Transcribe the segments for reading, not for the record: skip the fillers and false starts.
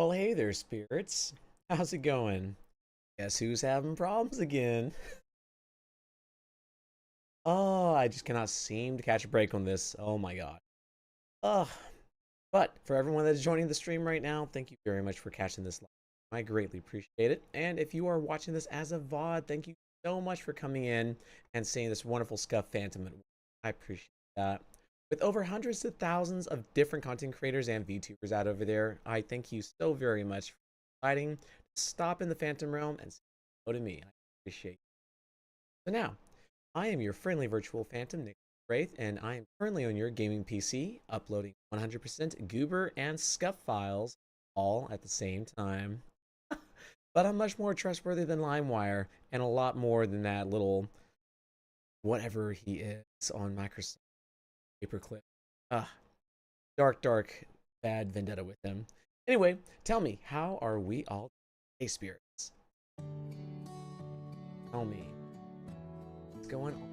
Well, hey there, spirits. How's it going? Guess who's having problems again? Oh, I just cannot seem to catch a break on this. Oh my god. Ugh. But for everyone that is joining the stream right now, thank you very much for catching this live. I greatly appreciate it. And if you are watching this as a VOD, thank you so much for coming in and seeing this wonderful Scuff Phantom. I appreciate that. With over hundreds of thousands of different content creators and VTubers out over there, I thank you so very much for deciding to stop in the Phantom Realm and say hello to me. I appreciate it. So now, I am your friendly virtual Phantom, Nick Wraith, and I am currently on your gaming PC, uploading 100% Goober and Scuff files all at the same time. But I'm much more trustworthy than LimeWire, and a lot more than that little whatever he is on Microsoft paperclip. Ah, dark, bad vendetta with him. Anyway, tell me, how are we all today, spirits? Tell me, what's going on?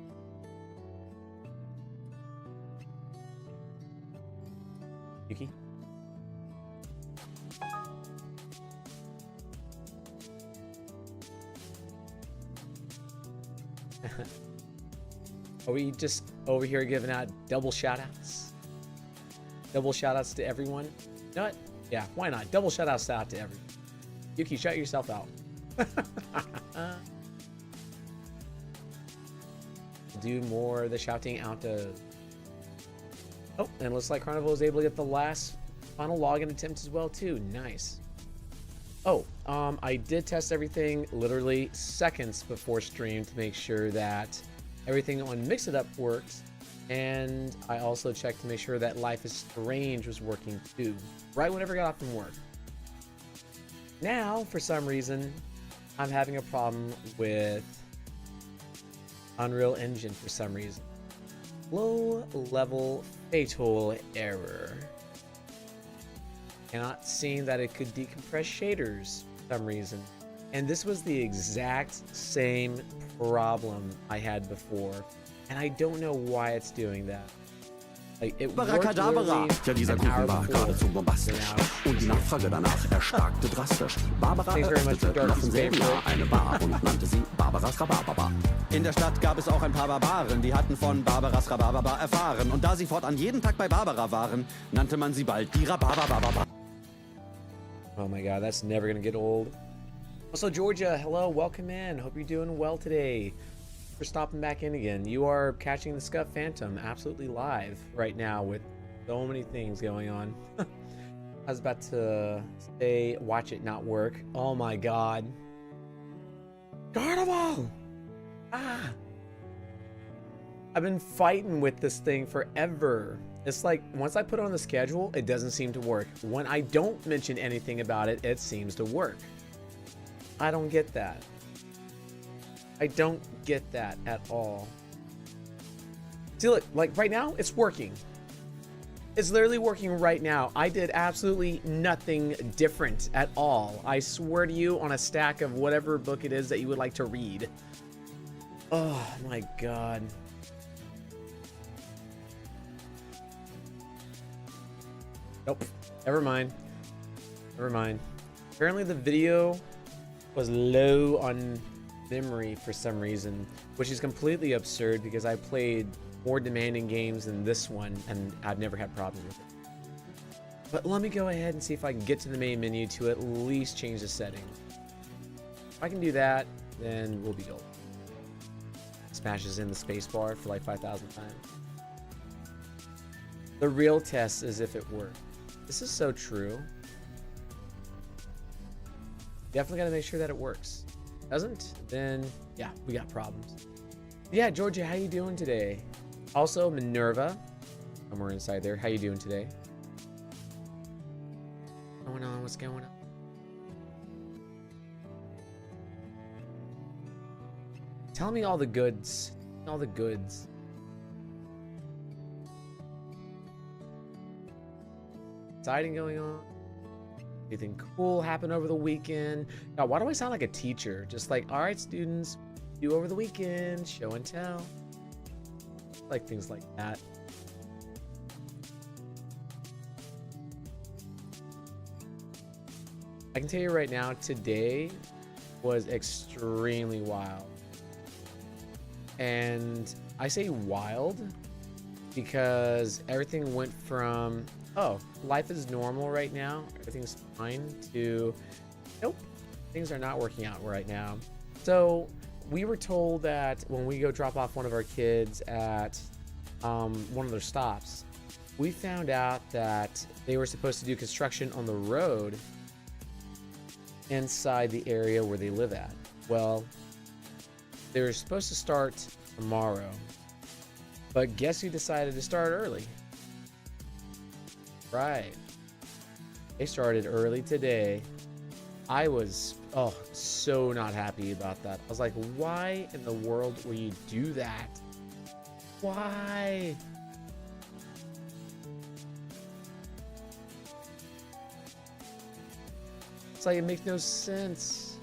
Yuki? Are we just over here giving out double shoutouts? Double shoutouts to everyone? You know what? Yeah, why not? Double shoutouts out to everyone. Yuki, shout yourself out. Do more of the shouting out to... Oh, and it looks like Carnival was able to get the last final login attempt as well too. Nice. Oh, I did test everything literally seconds before stream to make sure that everything on Mix It Up works, and I also checked to make sure that Life is Strange was working too, right whenever I got off from work. Now, for some reason, I'm having a problem with Unreal Engine for some reason. Low level fatal error. Cannot seem that it could decompress shaders for some reason. And this was the exact same problem I had before, and I don't know why it's doing that. Like, it worked literally Ja, dieser an hour Kuchen war before. geradezu bombastisch. Und die Nachfrage danach erstarkte drastisch. Barbara Thanks very much for öffnete noch Darky's im selben paper. Jahr eine Bar und nannte sie Barbaras Rhabarberbar. In der Stadt gab es auch ein paar Barbaren, die hatten von Barbaras Rhabarberbar erfahren. Und da sie fortan jeden Tag bei Barbara waren, nannte man sie bald die Rhabarberbar. Oh my god, that's never gonna get old. Also, Georgia, hello, welcome in. Hope you're doing well today. For stopping back in again. You are catching the Scuff Phantom absolutely live right now with so many things going on. I was about to say watch it not work. Oh my god. Carnival! Ah! I've been fighting with this thing forever. It's like, once I put it on the schedule, it doesn't seem to work. When I don't mention anything about it, it seems to work. I don't get that. I don't get that at all. See, look, like right now, it's working. It's literally working right now. I did absolutely nothing different at all. I swear to you, on a stack of whatever book it is that you would like to read. Oh my god. Nope. Never mind. Never mind. Apparently the video was low on memory for some reason, which is completely absurd because I played more demanding games than this one and I've never had problems with it. But let me go ahead and see if I can get to the main menu to at least change the settings. If I can do that, then we'll be gold. Smashes in the spacebar for like 5,000 times. The real test is if it worked. This is so true. Definitely gotta make sure that it works. Doesn't, then yeah, we got problems. Yeah, Georgia, how you doing today? Also, Minerva, somewhere inside there. How you doing today? What's going on? What's going on? Tell me all the goods. All the goods. Exciting going on? Anything cool happened over the weekend? God, why do I sound like a teacher? Just like, all right, students, do over the weekend, show and tell. Like things like that. I can tell you right now, today was extremely wild. And I say wild because everything went from, oh, life is normal right now, everything's fine, to, nope, things are not working out right now. So we were told that when we go drop off one of our kids at one of their stops, we found out that they were supposed to do construction on the road inside the area where they live at. Well, they were supposed to start tomorrow, but guess who decided to start early? Right. They started early today. I was, oh, so not happy about that. I was like, why in the world will you do that? Why? It's like, it makes no sense.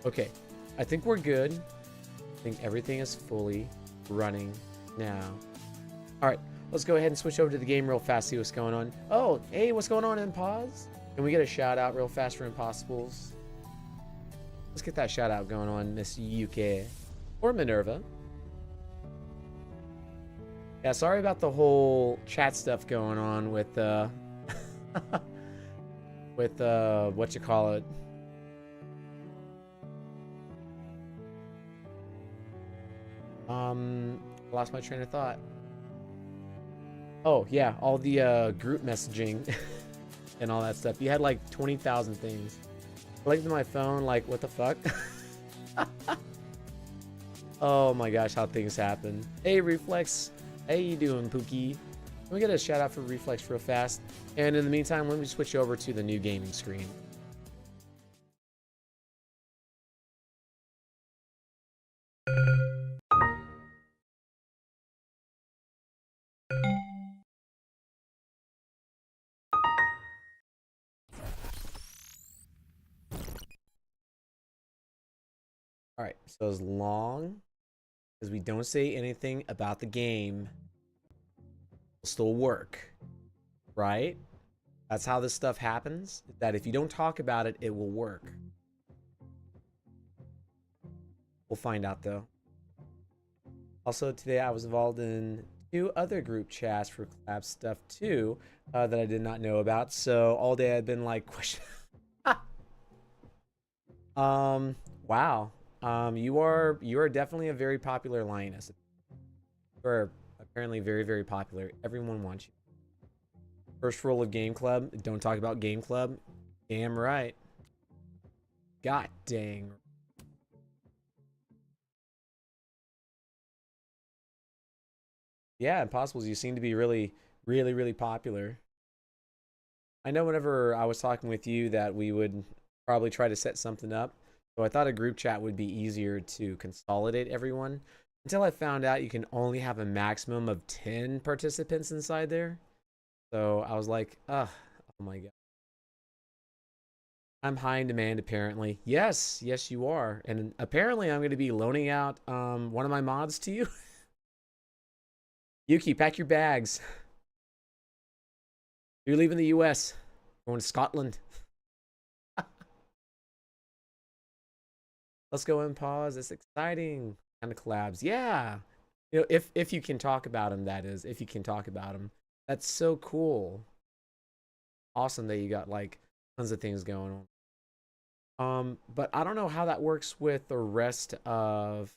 Okay, I think we're good. I think everything is fully running now. All right, let's go ahead and switch over to the game real fast, see what's going on. Oh, hey, what's going on in pause? Can we get a shout out real fast for Impossibles? Let's get that shout out going on, Miss UK or Minerva. Yeah, sorry about the whole chat stuff going on with with what you call it. Lost my train of thought. Oh yeah, all the group messaging and all that stuff. You had like 20,000 things. I looked at my phone like, what the fuck? Oh my gosh, how things happen. Hey Reflex, how you doing, Pookie? Can we get a shout out for Reflex real fast? And in the meantime, let me switch over to the new gaming screen. All right, so as long as we don't say anything about the game, it'll still work, right? That's how this stuff happens, that if you don't talk about it, it will work. We'll find out though. Also today I was involved in 2 other group chats for collab stuff too, that I did not know about. So all day I've been like, question. Wow. You are definitely a very popular lioness. You are apparently very, very popular. Everyone wants you. First rule of Game Club: don't talk about Game Club. Damn right. God dang. Yeah, Impossibles, you seem to be really, really, really popular. I know whenever I was talking with you that we would probably try to set something up. So I thought a group chat would be easier to consolidate everyone, until I found out you can only have a maximum of 10 participants inside there. So I was like, ugh, oh my god. I'm high in demand apparently. Yes, yes you are. And apparently I'm going to be loaning out one of my mods to you. Yuki, pack your bags. You're leaving the US. Going to Scotland. Let's go and pause. It's exciting. Kind of collabs. Yeah. You know, if you can talk about them, that is. If you can talk about them. That's so cool. Awesome that you got like tons of things going on. But I don't know how that works with the rest of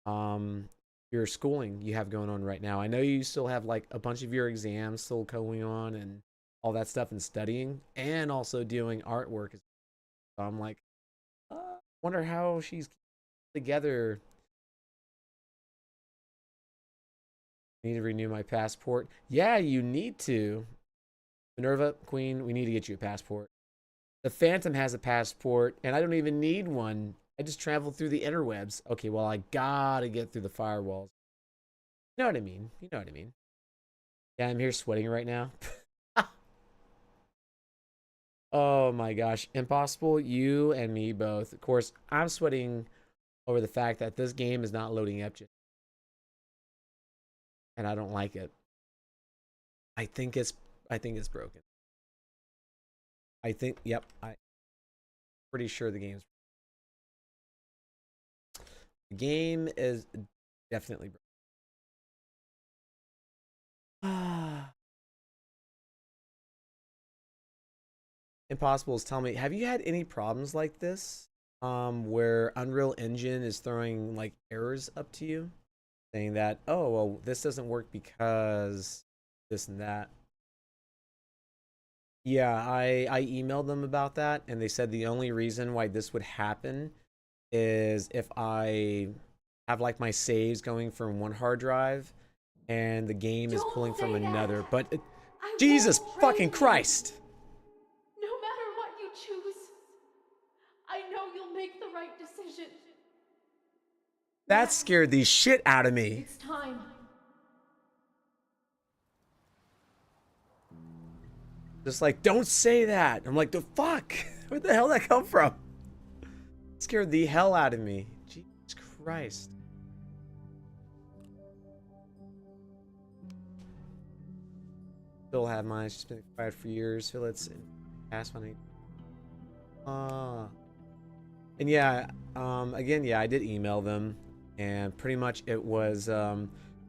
your schooling you have going on right now. I know you still have like a bunch of your exams still going on and all that stuff, and studying and also doing artwork. So I'm like, wonder how she's together. Need to renew my passport. Yeah, you need to. Minerva, Queen, we need to get you a passport. The Phantom has a passport, and I don't even need one. I just traveled through the interwebs. Okay, well, I gotta get through the firewalls. You know what I mean? You know what I mean? Yeah, I'm here sweating right now. Oh my gosh. Impossible, you and me both. Of course, I'm sweating over the fact that this game is not loading up just. and I don't like it. I think it's broken. Yep, I'm pretty sure the game is definitely broken. Impossibles, tell me, have you had any problems like this? Where Unreal Engine is throwing like errors up to you, saying that, oh, well, this doesn't work because this and that. Yeah, I emailed them about that, and they said the only reason why this would happen is if I have like my saves going from one hard drive and the game is pulling from another. But Jesus fucking Christ! No matter what you choose, I know you'll make the right decision. That scared the shit out of me. It's time. Just like, don't say that. I'm like, the fuck? Where the hell did that come from? It scared the hell out of me. Jesus Christ. Still have mine. It's just been expired for years. So let's pass when and yeah, again, yeah, I did email them, and pretty much it was,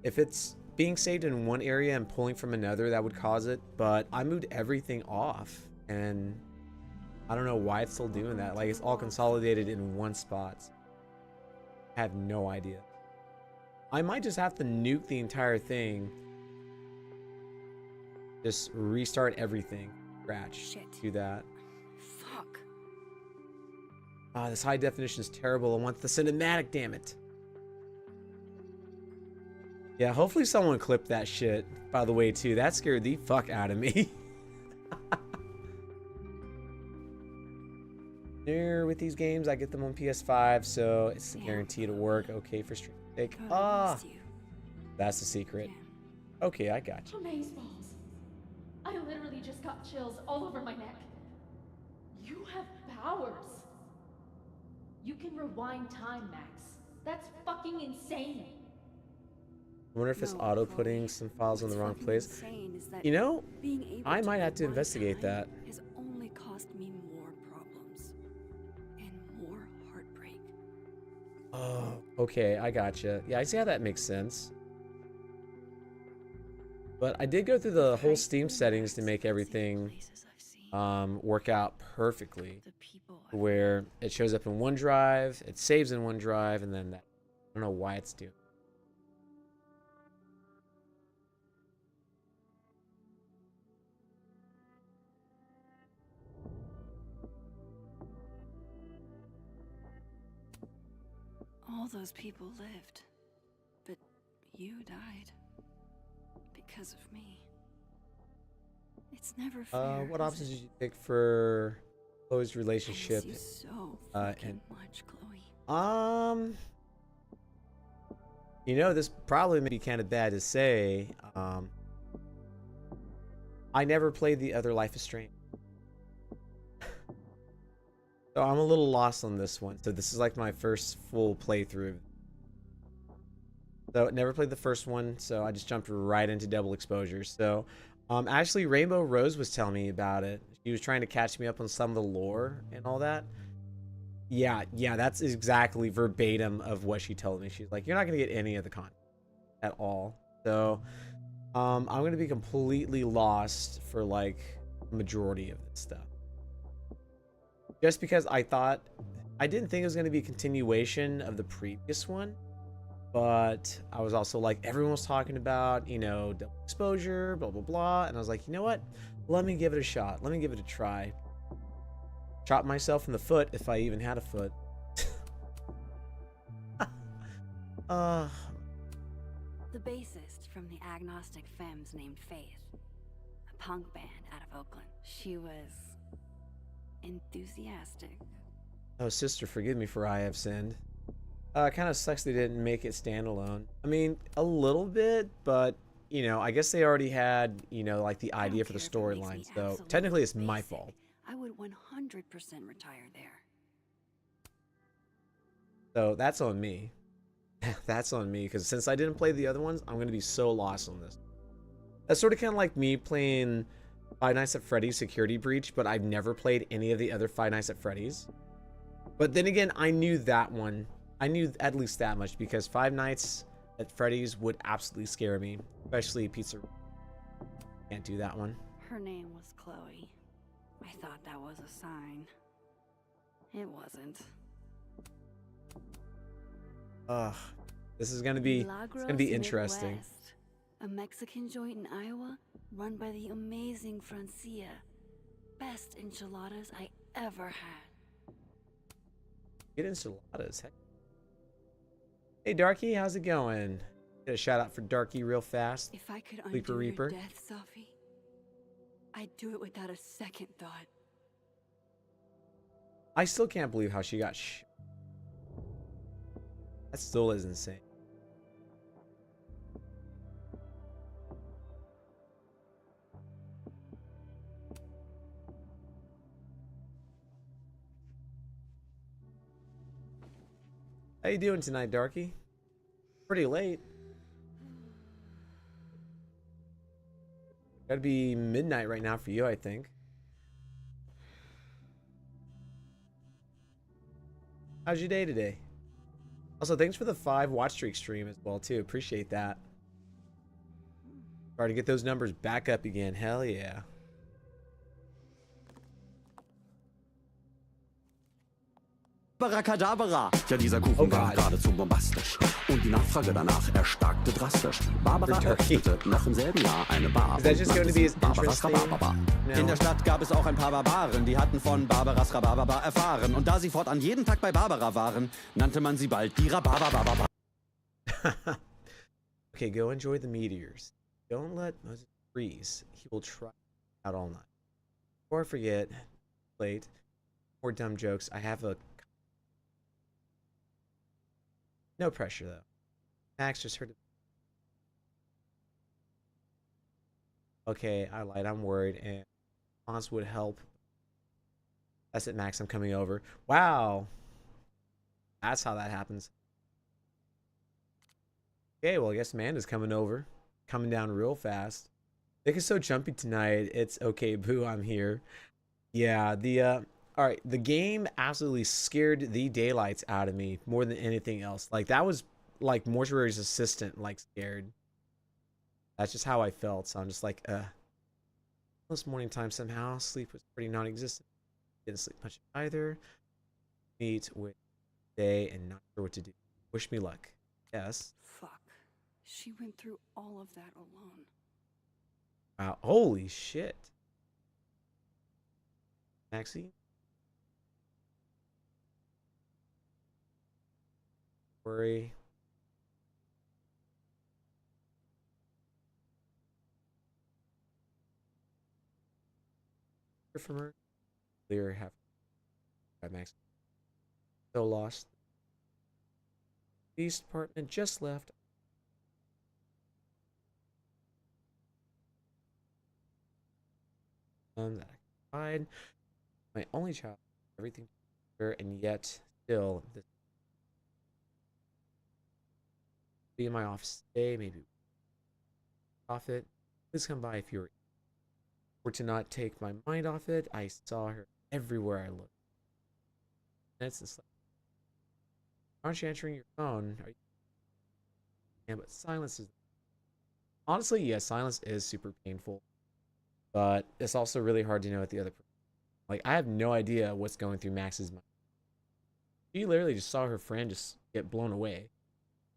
if it's being saved in one area and pulling from another, that would cause it. But I moved everything off, and I don't know why it's still doing that. Like, it's all consolidated in one spot. I have no idea. I might just have to nuke the entire thing. Just restart everything. Scratch. Shit. Do that. Fuck. Ah, this high definition is terrible. I want the cinematic, damn it. Yeah, hopefully someone clipped that shit, by the way, too. That scared the fuck out of me. There, with these games, I get them on PS5, so it's a guarantee to work. Okay for stream sake. Ah, that's the secret. Okay, I got you. Amazeballs. I literally just got chills all over my neck. You have powers. You can rewind time, Max. That's fucking insane. I wonder if it's auto-putting some files in the wrong place. You know, I might have to investigate that. Has only cost me more problems and more heartbreak. Oh, okay, I gotcha. Yeah, I see how that makes sense. But I did go through the whole Steam settings to make everything work out perfectly. Where it shows up in OneDrive, it saves in OneDrive, and then that. I don't know why it's doing. All those people lived, but you died because of me. It's never fair. What options did you pick for Chloe's relationship? I miss you so and much, Chloe. You know, this probably may be kind of bad to say. I never played the other Life is Strange. So I'm a little lost on this one. So this is like my first full playthrough. So never played the first one, so I just jumped right into Double Exposure. So actually Rainbow Rose was telling me about it. She was trying to catch me up on some of the lore and all that. Yeah, that's exactly verbatim of what she told me. She's like, you're not going to get any of the content at all. So I'm going to be completely lost for like the majority of this stuff. Just because I didn't think it was going to be a continuation of the previous one. But I was also like, everyone was talking about, you know, Double Exposure, blah, blah, blah. And I was like, you know what? Let me give it a shot. Let me give it a try. Shot myself in the foot, if I even had a foot. The bassist from the agnostic femmes named Faith, a punk band out of Oakland. She was enthusiastic. Oh, sister, forgive me for I have sinned. Kind of sucks they didn't make it standalone. I mean, a little bit, but, you know, I guess they already had, you know, like the idea for the storyline. So technically it's my fault. I would 100% retire there. So that's on me. That's on me, because since I didn't play the other ones, I'm going to be so lost on this. That's sort of kind of like me playing Five Nights at Freddy's Security Breach, but I've never played any of the other Five Nights at Freddy's. But then again, I knew that one. I knew at least that much, because Five Nights at Freddy's would absolutely scare me, especially Pizza. Can't do that one. Her name was Chloe. I thought that was a sign. It wasn't. Ugh, this is gonna be interesting. Midwest, a Mexican joint in Iowa run by the amazing Francia. Best enchiladas I ever had. Get enchiladas, heck. Hey Darky, how's it going? Get a shout out for Darky real fast. If I could Sleeper undo Reaper. your death, Sophie, I'd do it without a second thought. I still can't believe how she got that still is insane. How you doing tonight, Darky? Pretty late. Gotta be midnight right now for you, I think. How's your day today? Also, thanks for the 5 watch streak stream as well, too. Appreciate that. Try to get those numbers back up again. Hell yeah. Abracadabra. Ja, dieser Kuchen war geradezu bombastisch. Und die Nachfrage danach erstarkte drastisch. Barbara öffnete noch im selben Jahr eine Bar. Barbaras Rhabarber. In der Stadt gab es auch ein paar Barbaren, die hatten von Barbaras Rhabarber erfahren. Und da sie fortan jeden Tag bei Barbara waren, nannte man sie bald die Rhabarber. Okay, go enjoy the meteors. Don't let Moses freeze. He will try out all night. Before I forget, late, more dumb jokes. I have a... No pressure, though. Max just heard it. Okay, I lied. I'm worried, and Hans would help. That's it, Max. I'm coming over. Wow. That's how that happens. Okay, well, I guess Amanda's coming over. Coming down real fast. Nick is so jumpy tonight. It's okay, boo. I'm here. Yeah, all right, the game absolutely scared the daylights out of me more than anything else. Like, that was like Mortuary's assistant, like, scared. That's just how I felt. So I'm just like, Most morning time somehow. Sleep was pretty non-existent. Didn't sleep much either. Meet with day and not sure what to do. Wish me luck. Yes. Fuck. She went through all of that alone. Wow. Holy shit. Maxie? Worry. From her. Clear half by Max. So lost. Beast apartment just left. That I cried. My only child. Everything to her, and yet still this be in my office today, maybe off it. Please come by if you're or to not take my mind off it. I saw her everywhere I looked. And it's just like, aren't you answering your phone? Are you... Yeah, but silence is honestly, yeah, silence is super painful. But it's also really hard to know what the other person. Like, I have no idea what's going through Max's mind. She literally just saw her friend just get blown away.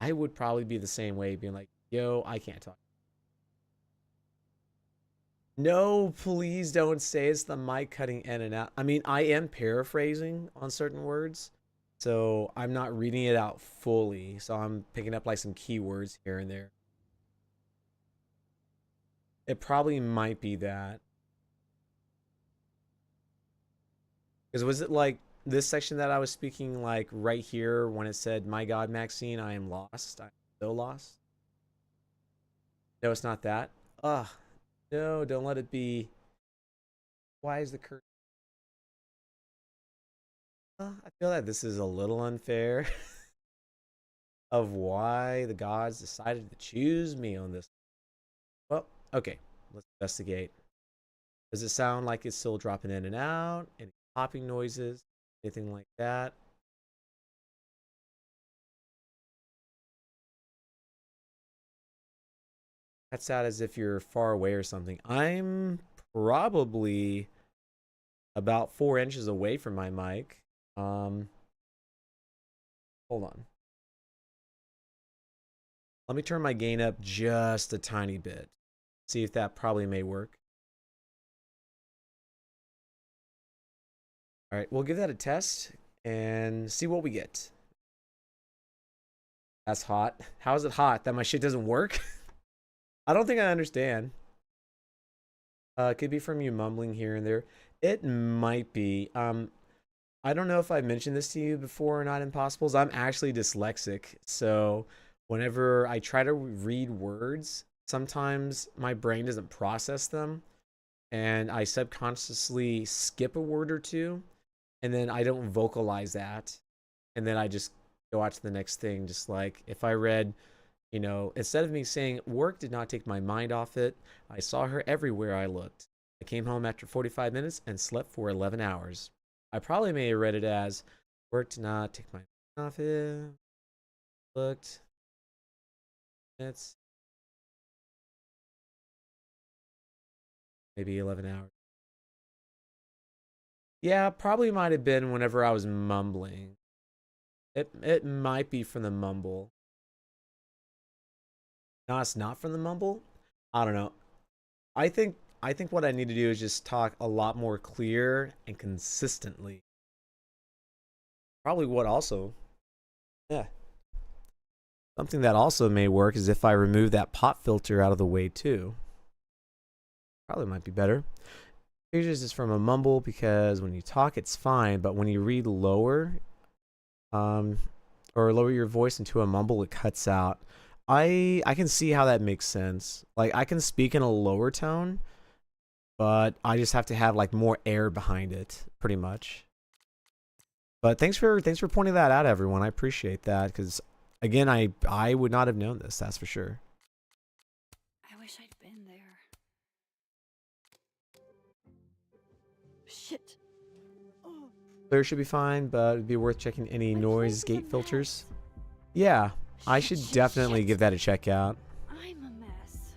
I would probably be the same way, being like, yo, I can't talk. No, please don't say it's the mic cutting in and out. I mean, I am paraphrasing on certain words, so I'm not reading it out fully. So I'm picking up like some keywords here and there. It probably might be that. Because was it like this section that I was speaking like right here when it said, my God, Maxine, I am lost. I'm so lost. No, it's not that. Ugh. No, don't let it be. Why is the curtain? I feel that this is a little unfair. of why the gods decided to choose me on this. Well, okay, let's investigate. Does it sound like it's still dropping in and out? Any popping noises? Anything like that? That's out as if you're far away or something. I'm probably about 4 inches away from my mic. Hold on. Let me turn my gain up just a tiny bit. See if that probably may work. All right, we'll give that a test and see what we get. That's hot. How is it hot? That my shit doesn't work? I don't think I understand. It could be from you mumbling here and there. It might be. I don't know if I mentioned this to you before or not, Impossibles. I'm actually dyslexic, so whenever I try to read words, sometimes my brain doesn't process them, and I subconsciously skip a word or two, and then I don't vocalize that, and then I just go out to the next thing. Just like if I read, you know, instead of me saying work did not take my mind off it, I saw her everywhere I looked. I came home after 45 minutes and slept for 11 hours. I probably may have read it as work did not take my mind off it. Looked. It's maybe 11 hours. Yeah, probably might have been whenever I was mumbling. It might be from the mumble. No, it's not from the mumble. I don't know. I think what I need to do is just talk a lot more clear and consistently. Probably what also, yeah. Something that also may work is if I remove that pop filter out of the way too. Probably might be better. Here's just from a mumble because when you talk it's fine, but when you read lower, or lower your voice into a mumble, it cuts out. I can see how that makes sense. Like I can speak in a lower tone, but I just have to have like more air behind it, pretty much. But thanks for pointing that out, everyone. I appreciate that because again, I would not have known this. That's for sure. I wish I'd been there. Shit. Oh. Clear should be fine, but it'd be worth checking any noise gate filters. Yeah, I should definitely give that a check out. I'm a mess.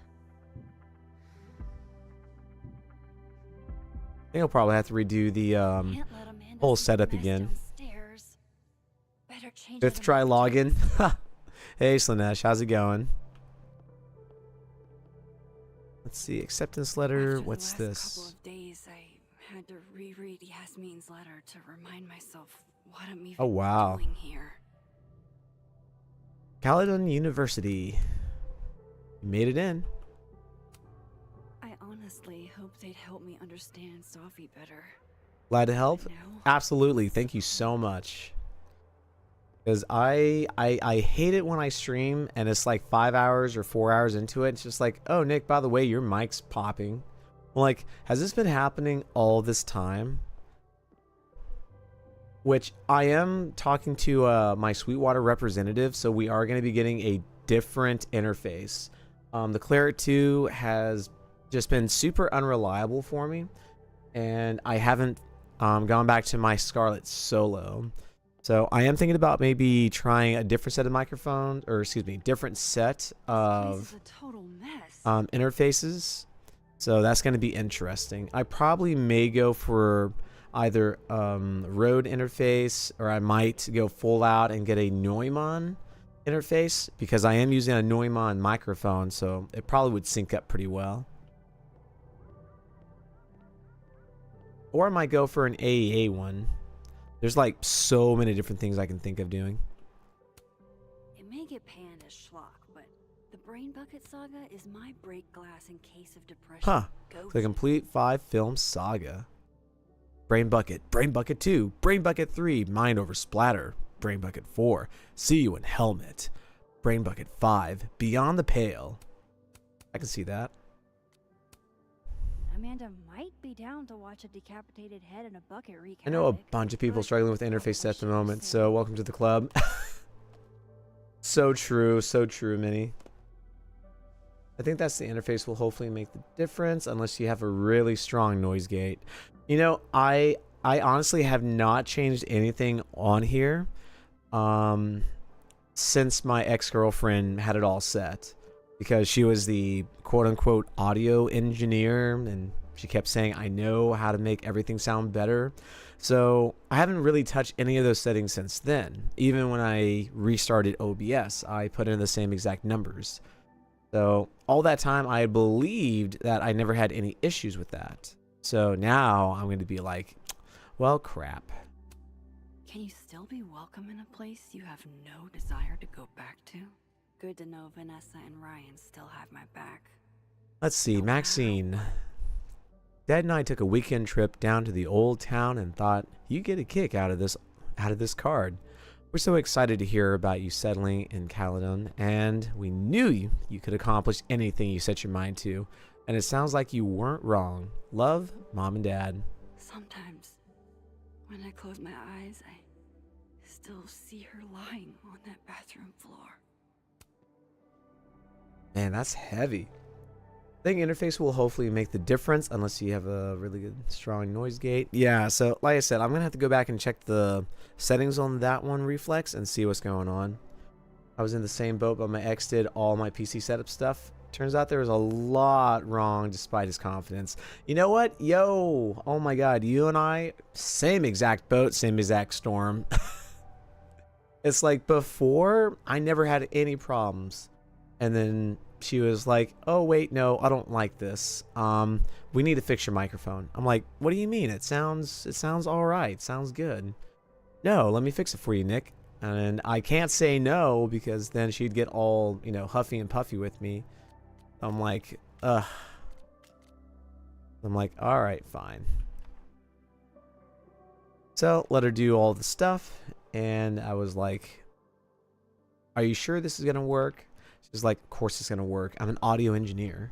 I think I'll probably have to redo the whole setup again. Fifth try login. Hey Slanesh, how's it going? Let's see, acceptance letter. What's this? Couple of days, I had to reread Yasmin's letter to remind myself what I'm even doing here. Caledon University. You made it in. I honestly hope they'd help me understand Sophie better. Glad to help. Absolutely. Thank you so much. Because I hate it when I stream and it's like 5 hours or 4 hours into it. It's just like, oh, Nick, by the way, your mic's popping. I'm like, has this been happening all this time? Which I am talking to my Sweetwater representative, so we are going to be getting a different interface. The Claret 2 has just been super unreliable for me, and I haven't gone back to my Scarlett Solo. So I am thinking about maybe trying a different set of microphones, or excuse me, different set of interfaces. So that's going to be interesting. I probably may go for either Rode interface, or I might go full out and get a Neumann interface because I am using a Neumann microphone, so it probably would sync up pretty well. Or I might go for an AEA one. There's like so many different things I can think of doing. It may get panned as schlock, but the Brain Bucket saga is my break glass in case of depression. Huh. The complete 5-film saga. Brain Bucket 2, Brain Bucket 3, Mind Over Splatter, Brain Bucket 4, See You in Helmet, Brain Bucket 5, Beyond the Pale. I can see that. Amanda might be down to watch a decapitated head in a bucket wreak I know a havoc, bunch of people but struggling with interface at the moment, so welcome to the club. So true, Minnie. I think that's the interface will hopefully make the difference unless you have a really strong noise gate. You know, I honestly have not changed anything on here since my ex-girlfriend had it all set, because she was the quote-unquote audio engineer and she kept saying I know how to make everything sound better. So I haven't really touched any of those settings since then. Even when I restarted OBS, I put in the same exact numbers. So all that time I believed that I never had any issues with that. So now I'm going to be like, well, crap. Can you still be welcome in a place you have no desire to go back to? Good to know Vanessa and Ryan still have my back. Let's see, Maxine. Dad and I took a weekend trip down to the old town and thought you get a kick out of this card. We're so excited to hear about you settling in Caledon, and we knew you could accomplish anything you set your mind to. And it sounds like you weren't wrong. Love, Mom and Dad. Sometimes, when I close my eyes, I still see her lying on that bathroom floor. Man, that's heavy. I think interface will hopefully make the difference unless you have a really good strong noise gate. Yeah, so like I said, I'm gonna have to go back and check the settings on that one, Reflex, and see what's going on. I was in the same boat, but my ex did all my PC setup stuff. Turns out there was a lot wrong despite his confidence. You know what? Yo, oh my god, you and I, same exact boat, same exact storm. It's like before, I never had any problems. And then she was like, oh wait, no, I don't like this. We need to fix your microphone. I'm like, what do you mean? It sounds all right. Sounds good. No, let me fix it for you, Nick. And I can't say no because then she'd get all, you know, huffy and puffy with me. I'm like, ugh. I'm like, all right, fine. So let her do all the stuff. And I was like, are you sure this is going to work? She's like, of course it's going to work. I'm an audio engineer.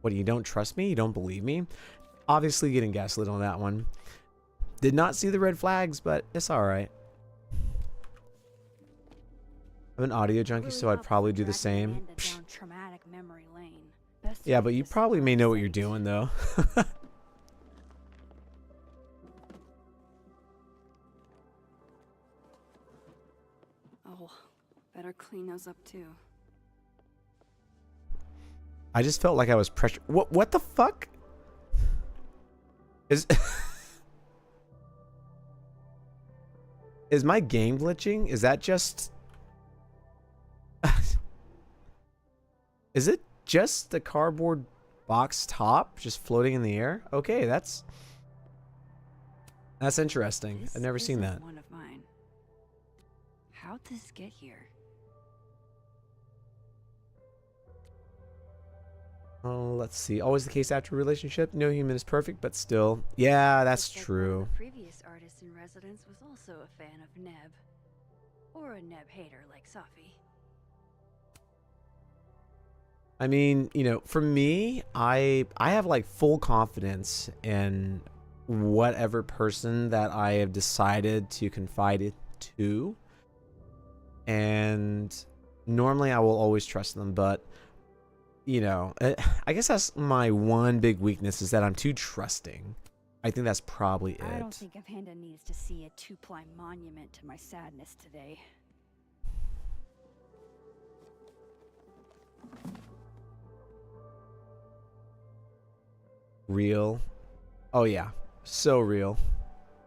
What, you don't trust me? You don't believe me? Obviously getting gaslit on that one. Did not see the red flags, but it's all right. I'm an audio junkie, so I'd probably do the same. Yeah, but you probably may know what you're doing, though. Oh, better clean those up too. I just felt like I was pressured. What the fuck? Is my game glitching? Is that just is it just the cardboard box top just floating in the air? Okay, that's interesting. I've never seen that. One of mine. How'd this get here? Oh, let's see. Always the case after a relationship. No human is perfect, but still. Yeah, that's true. One of the previous artist in residence was also a fan of Neb. Or a Neb hater like Safi. I mean, you know, for me, I have like full confidence in whatever person that I have decided to confide it to. And normally I will always trust them, but you know, I guess that's my one big weakness is that I'm too trusting. I think that's probably it. I don't think Amanda needs to see a 2-ply monument to my sadness today. Real. Oh yeah, so real.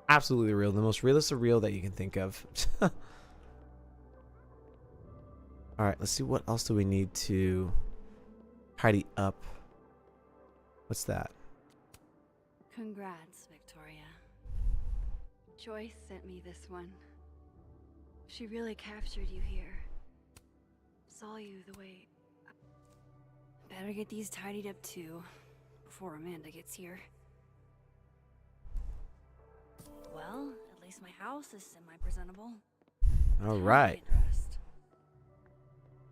Absolutely real. The most realist of real that you can think of. All right, let's see what else do we need to tidy up. What's that? Congrats, Victoria. Joyce sent me this one. She really captured you here. Saw you the way... Better get these tidied up too, before Amanda gets here. Well, at least my house is semi-presentable. All right.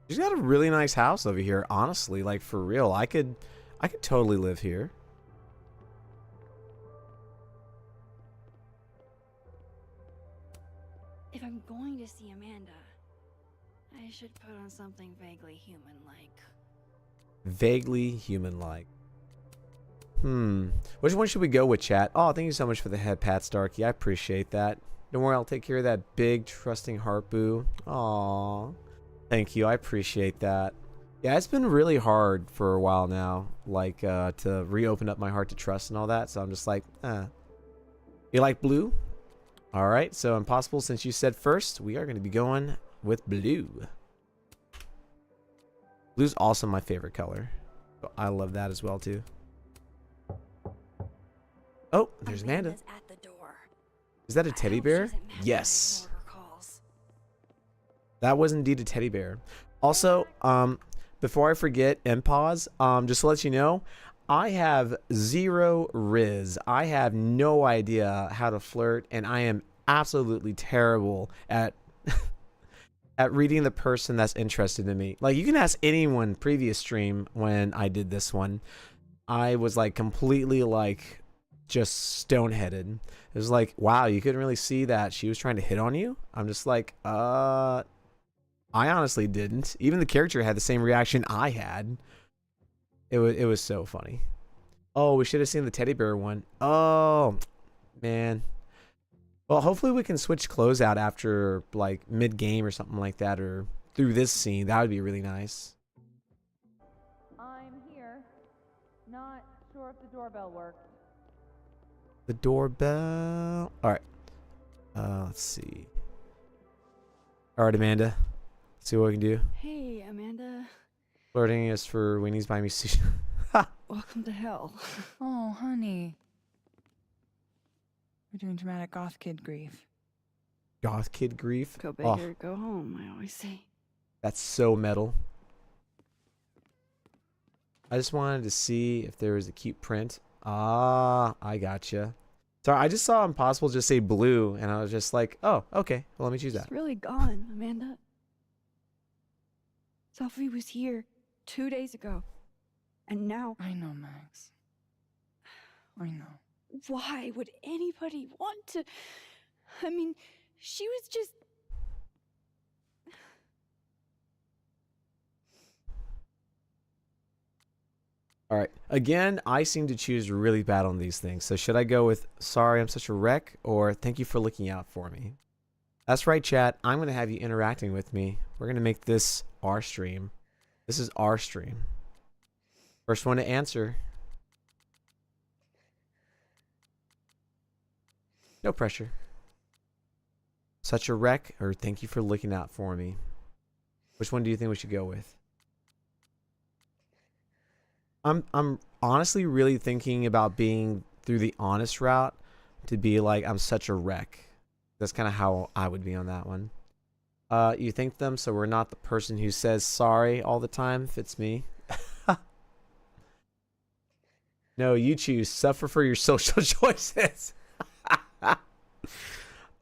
She's got a really nice house over here, honestly, like for real. I could totally live here. If I'm going to see Amanda, I should put on something vaguely human-like. Vaguely human-like. Which one should we go with, chat? Oh, thank you so much for the head pat, Starkey. I appreciate that. Don't worry, I'll take care of that big, trusting heart, boo. Aw. Thank you, I appreciate that. Yeah, it's been really hard for a while now, like, to reopen up my heart to trust and all that, so I'm just like, You like blue? Alright, so Impossible, since you said first, we are going to be going with blue. Blue's also my favorite color. I love that as well, too. Oh, there's Amanda. At the door. Is that a teddy bear? Yes. That was indeed a teddy bear. Also, before I forget, Impause, just to let you know, I have zero Rizz. I have no idea how to flirt, and I am absolutely terrible at at reading the person that's interested in me. Like, you can ask anyone previous stream when I did this one. I was like completely like just stoneheaded. It was like, wow, you couldn't really see that she was trying to hit on you. I'm just like, I honestly didn't. Even the character had the same reaction I had. It was so funny. Oh, we should have seen the teddy bear one. Oh, man. Well, hopefully we can switch clothes out after like mid-game or something like that, or through this scene. That would be really nice. I'm here. Not sure if the doorbell worked. The doorbell. All right. Let's see. All right, Amanda. Let's see what we can do. Hey, Amanda. Flirting is for weenies by me. Welcome to hell. Oh, honey. We're doing dramatic goth kid grief. Goth kid grief. Go big or go home, I always say. That's so metal. I just wanted to see if there was a cute print. Ah, I gotcha. Sorry, I just saw Impossible just say blue, and I was just like, oh, okay. Well, let me choose that. It's really gone, Amanda. Sophie was here 2 days ago. And now... I know, Max. I know. Why would anybody want to... I mean, she was just... All right. Again, I seem to choose really bad on these things. So should I go with, sorry, I'm such a wreck, or thank you for looking out for me? That's right, chat. I'm going to have you interacting with me. We're going to make this our stream. This is our stream. First one to answer. No pressure. Such a wreck, or thank you for looking out for me? Which one do you think we should go with? I'm honestly really thinking about being through the honest route to be like, I'm such a wreck. That's kind of how I would be on that one. You think them, so we're not the person who says sorry all the time. Fits me. No, you choose. Suffer for your social choices.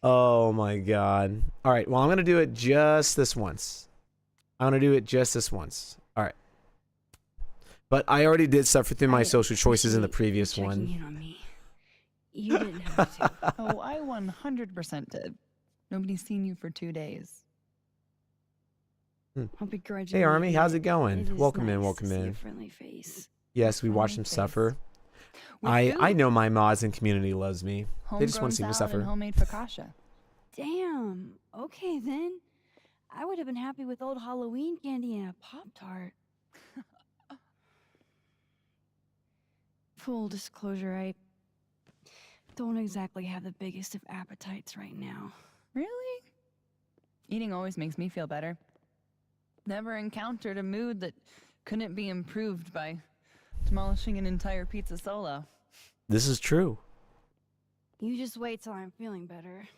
Oh my god. All right, well, I'm going to do it just this once. I'm going to do it just this once. All right. But I already did suffer through my social choices in the previous one. In on me. You didn't have to. Oh, I 100% did. Nobody's seen you for 2 days. I'll begrudgingly Hey, Army, how's it admit going? it is Welcome in, nice welcome to see a in. friendly face. Yes, we watch Friendly them face. suffer. With I food. know my mods and community loves me. They just Homegrown want to see me salad suffer. and homemade focaccia. Damn. Okay then. I would have been happy with old Halloween candy and a Pop-Tart. Full disclosure, I don't exactly have the biggest of appetites right now. Really? Eating always makes me feel better. Never encountered a mood that couldn't be improved by demolishing an entire pizza solo. This is true. You just wait till I'm feeling better.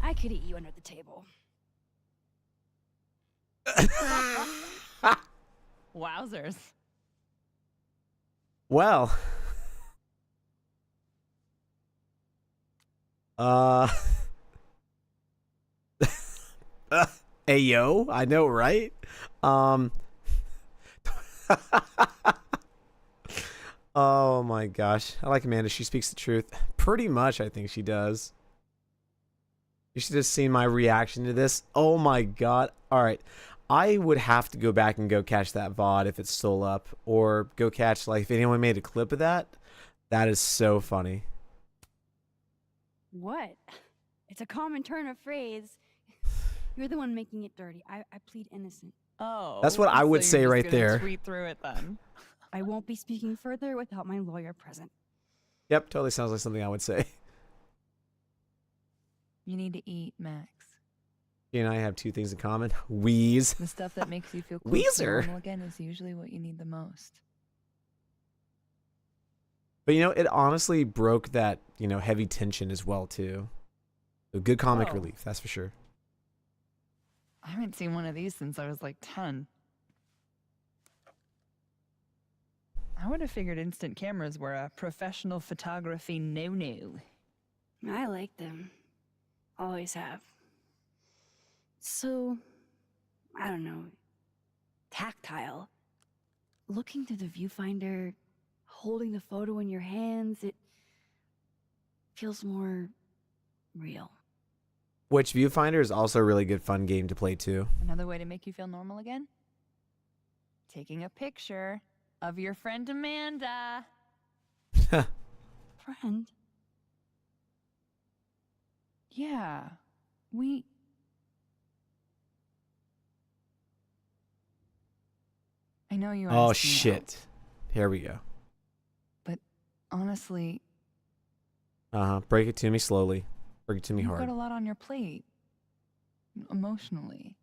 I could eat you under the table. Wowzers. Well. Ayo, I know, right? Oh my gosh. I like Amanda. She speaks the truth. Pretty much, I think she does. You should have seen my reaction to this. Oh my god. All right. I would have to go back and go catch that VOD if it's still up, or go catch, like, if anyone made a clip of that. That is so funny. What? It's a common turn of phrase. You're the one making it dirty. I plead innocent. Oh. That's what I would say you're right just gonna there. Tweet through it then. I won't be speaking further without my lawyer present. Yep, totally sounds like something I would say. You need to eat, Max. You and I have two things in common. Wheeze. The stuff that makes you feel close to Weezer. normal again is usually what you need the most. But you know, it honestly broke that, you know, heavy tension as well too. So good comic relief, that's for sure. I haven't seen one of these since I was like 10. I would have figured instant cameras were a professional photography no-no. I like them. Always have. So, I don't know, tactile. Looking through the viewfinder, holding the photo in your hands, it feels more real. Which Viewfinder is also a really good fun game to play too. Another way to make you feel normal again? Taking a picture of your friend Amanda. Friend? Yeah, I know you asked Oh me shit. Here we go. but honestly, Break it to me slowly. Break it to me you've hard. got a lot on your plate. Emotionally.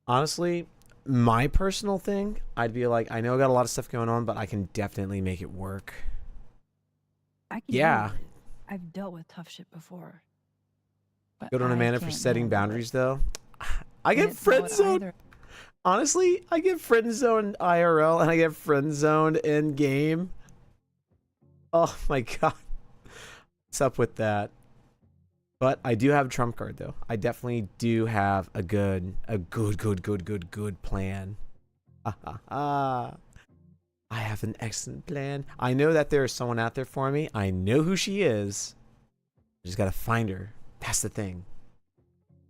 Honestly, my personal thing, I'd be like, I know I got a lot of stuff going on, but I can definitely make it work. I can Yeah. handle it. I've dealt with tough shit before. But Good on I Amanda for can't setting handle it. boundaries though. I And get it's not friend what zoned. either- Honestly, I get friend zoned IRL and I get friend zoned in game. Oh my god. What's up with that? But I do have a trump card though. I definitely do have a good plan. I have an excellent plan. I know that there is someone out there for me. I know who she is. I just gotta find her. That's the thing.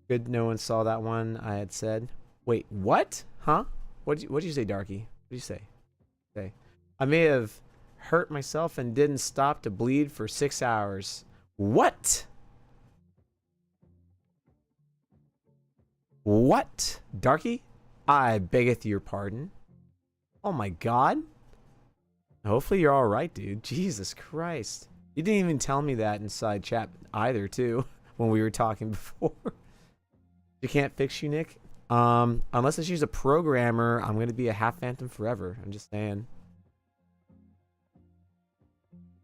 Good no one saw that one I had said. Wait, what? Huh? What'd you say, Darky? What'd you say? Okay. I may have hurt myself and didn't stop to bleed for 6 hours. What? What? Darky? I beggeth your pardon. Oh my god. Hopefully you're alright, dude. Jesus Christ. You didn't even tell me that inside chat either, too, when we were talking before. You can't fix you, Nick? Unless I choose a programmer, I'm gonna be a half phantom forever. I'm just saying.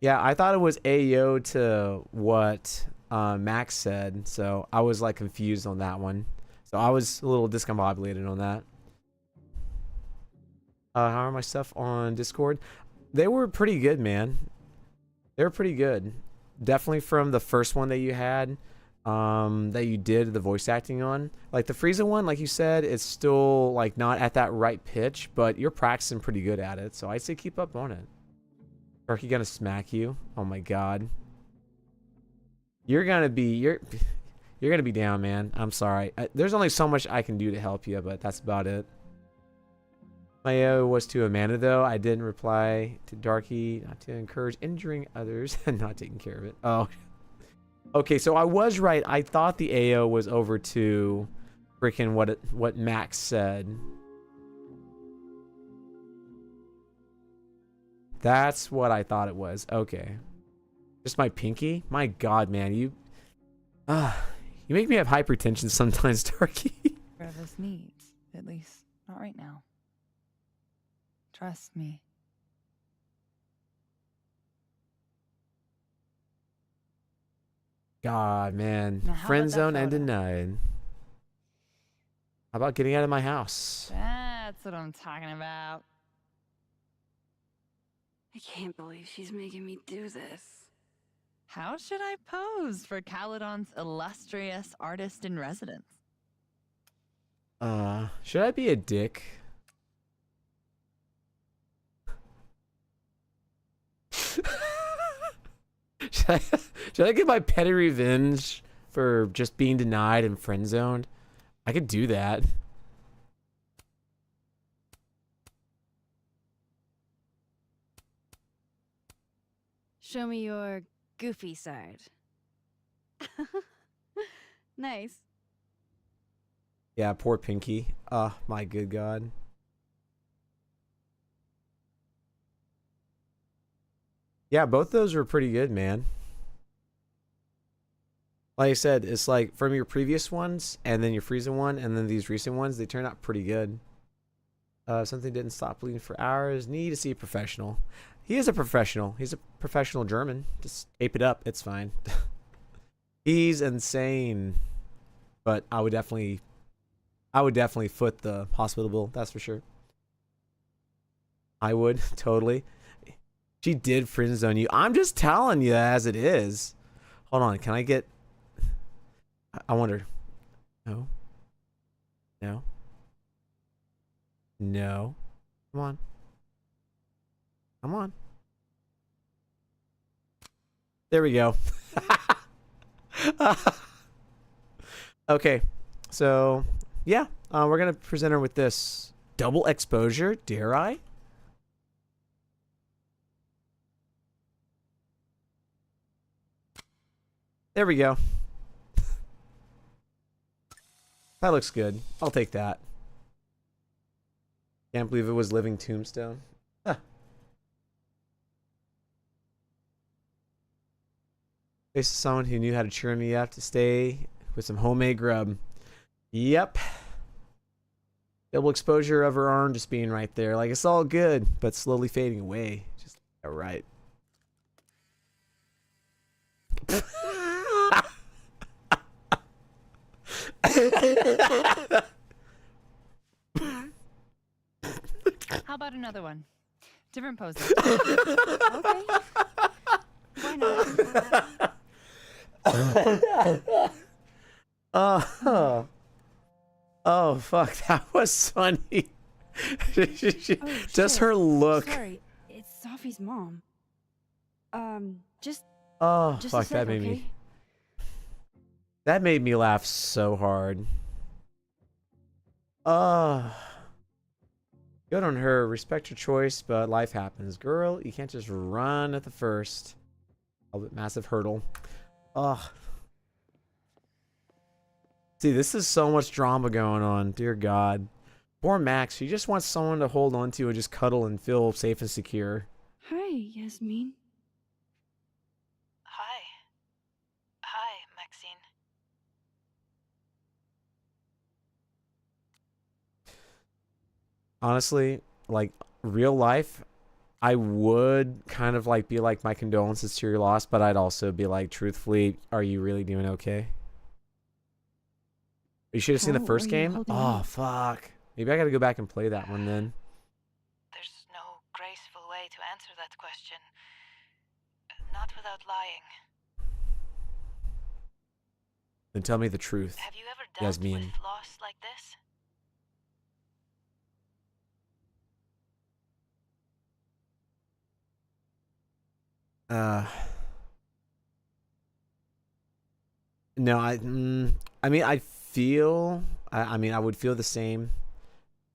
Yeah, I thought it was AO to what Max said, so I was like confused on that one. So I was a little discombobulated on that. How are my stuff on Discord? They were pretty good, man. They were pretty good. Definitely from the first one that you had, that you did the voice acting on. Like the Frieza one, like you said, it's still like not at that right pitch, but you're practicing pretty good at it. So I'd say keep up on it. Turkey gonna smack you? Oh my god. You're gonna be down, man. I'm sorry. There's only so much I can do to help you, but that's about it. My AO was to Amanda, though. I didn't reply to Darky, not to encourage injuring others and not taking care of it. Oh. Okay, so I was right. I thought the AO was over to freaking what Max said. That's what I thought it was. Okay. Just my pinky? My god, man. You make me have hypertension sometimes, Darky. Whatever needs. At least, not right now. Trust me. God, man. Now, how Friend about that zone and photo? denied. How about getting out of my house? That's what I'm talking about. I can't believe she's making me do this. How should I pose for Caledon's illustrious artist in residence? Should I be a dick? Should I get my petty revenge for just being denied and friend zoned? I could do that. Show me your goofy side. Nice. Yeah, poor Pinky. Oh, my good God. Yeah, both those were pretty good, man. Like I said, it's like from your previous ones and then your freezing one and then these recent ones, they turned out pretty good. Something didn't stop bleeding for hours. Need to see a professional. He is a professional. He's a professional German. Just ape it up. It's fine. He's insane. But I would definitely foot the hospital bill. That's for sure. I would totally. She did friend zone you. I'm just telling you as it is. Hold on. Can I get? I wonder. No. No. No. Come on. Come on. There we go. Okay. So, yeah. We're going to present her with this double exposure. Dare I? There we go. That looks good. I'll take that. Can't believe it was Living Tombstone. Huh. Face of someone who knew how to cheer me up to stay with some homemade grub. Yep. Double exposure of her arm just being right there. Like, it's all good, but slowly fading away. Just all right. How about another one? Different poses. Okay. Why not? Oh, fuck. That was funny. Just her look. Sorry, it's Sophie's mom. Just Oh, a fuck. sec, That made okay? me. That made me laugh so hard. Good on her. Respect her choice, but life happens. Girl, you can't just run at the first. A massive hurdle. Ugh. See, this is so much drama going on. Dear God. Poor Max. She just wants someone to hold on to and just cuddle and feel safe and secure. Hi, Yasmin. Hi. Hi, Maxine. Honestly, like, real life, I would kind of like be like, my condolences to your loss, but I'd also be like, truthfully, are you really doing okay? You should have seen the How first are you game. holding Oh, up? fuck. Maybe I gotta go back and play that one then. There's no graceful way to answer that question. Not without lying. Then tell me the truth. Have you ever dealt Yasmin. with loss like this? No, I mean, I would feel the same,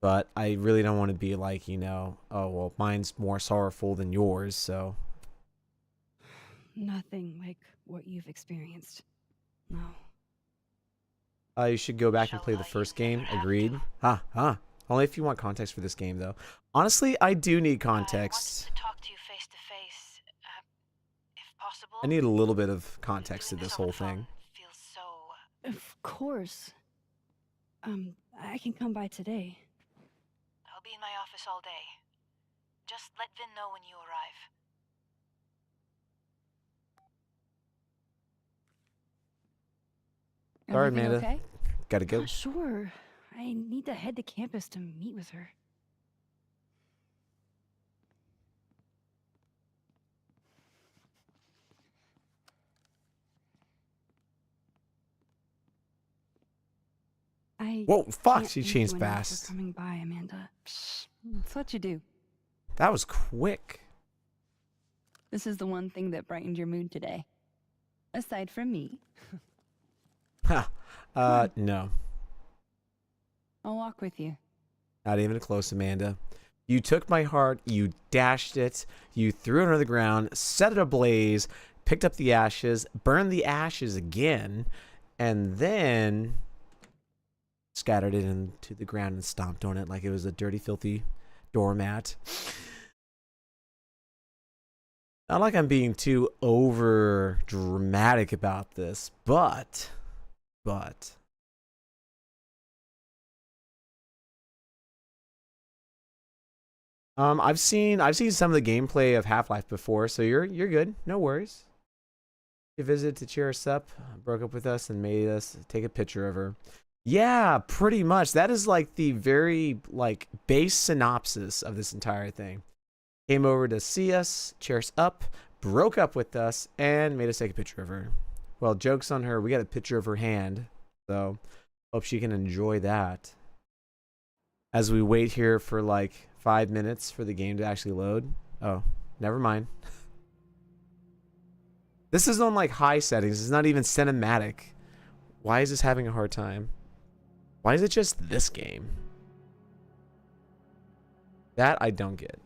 but I really don't want to be like, you know, oh, well, mine's more sorrowful than yours, so. Nothing like what you've experienced. No. You should go back and Shall play the I first never game. have Agreed. to? Only if you want context for this game, though. Honestly, I do need I wanted context. to talk to you face to face, if possible. I need a little bit of context to Doing this over whole the phone thing. feels so. Of course. I can come by today. I'll be in my office all day. Just let Vin know when you arrive. Sorry, Everything Amanda. okay? Gotta go. Sure. I need to head to campus to meet with her. Whoa, fuck, Can't she thank changed you enough fast. for coming by, Amanda. It's what you do. That was quick. This is the one thing that brightened your mood today. Aside from me. Ha. No. I'll walk with you. Not even close, Amanda. You took my heart, you dashed it, you threw it on the ground, set it ablaze, picked up the ashes, burned the ashes again, and then scattered it into the ground and stomped on it like it was a dirty, filthy doormat. Not like I'm being too over dramatic about this, but I've seen some of the gameplay of Half-Life before, so you're good. No worries. You visited to cheer us up, broke up with us, and made us take a picture of her. Yeah, pretty much. That is like the very like base synopsis of this entire thing. Came over to see us, cheer us up, broke up with us, and made us take a picture of her. Well, joke's on her. We got a picture of her hand, so hope she can enjoy that. As we wait here for like 5 minutes for the game to actually load. Oh, never mind. This is on like high settings. It's not even cinematic. Why is this having a hard time? Why is it just this game? That I don't get.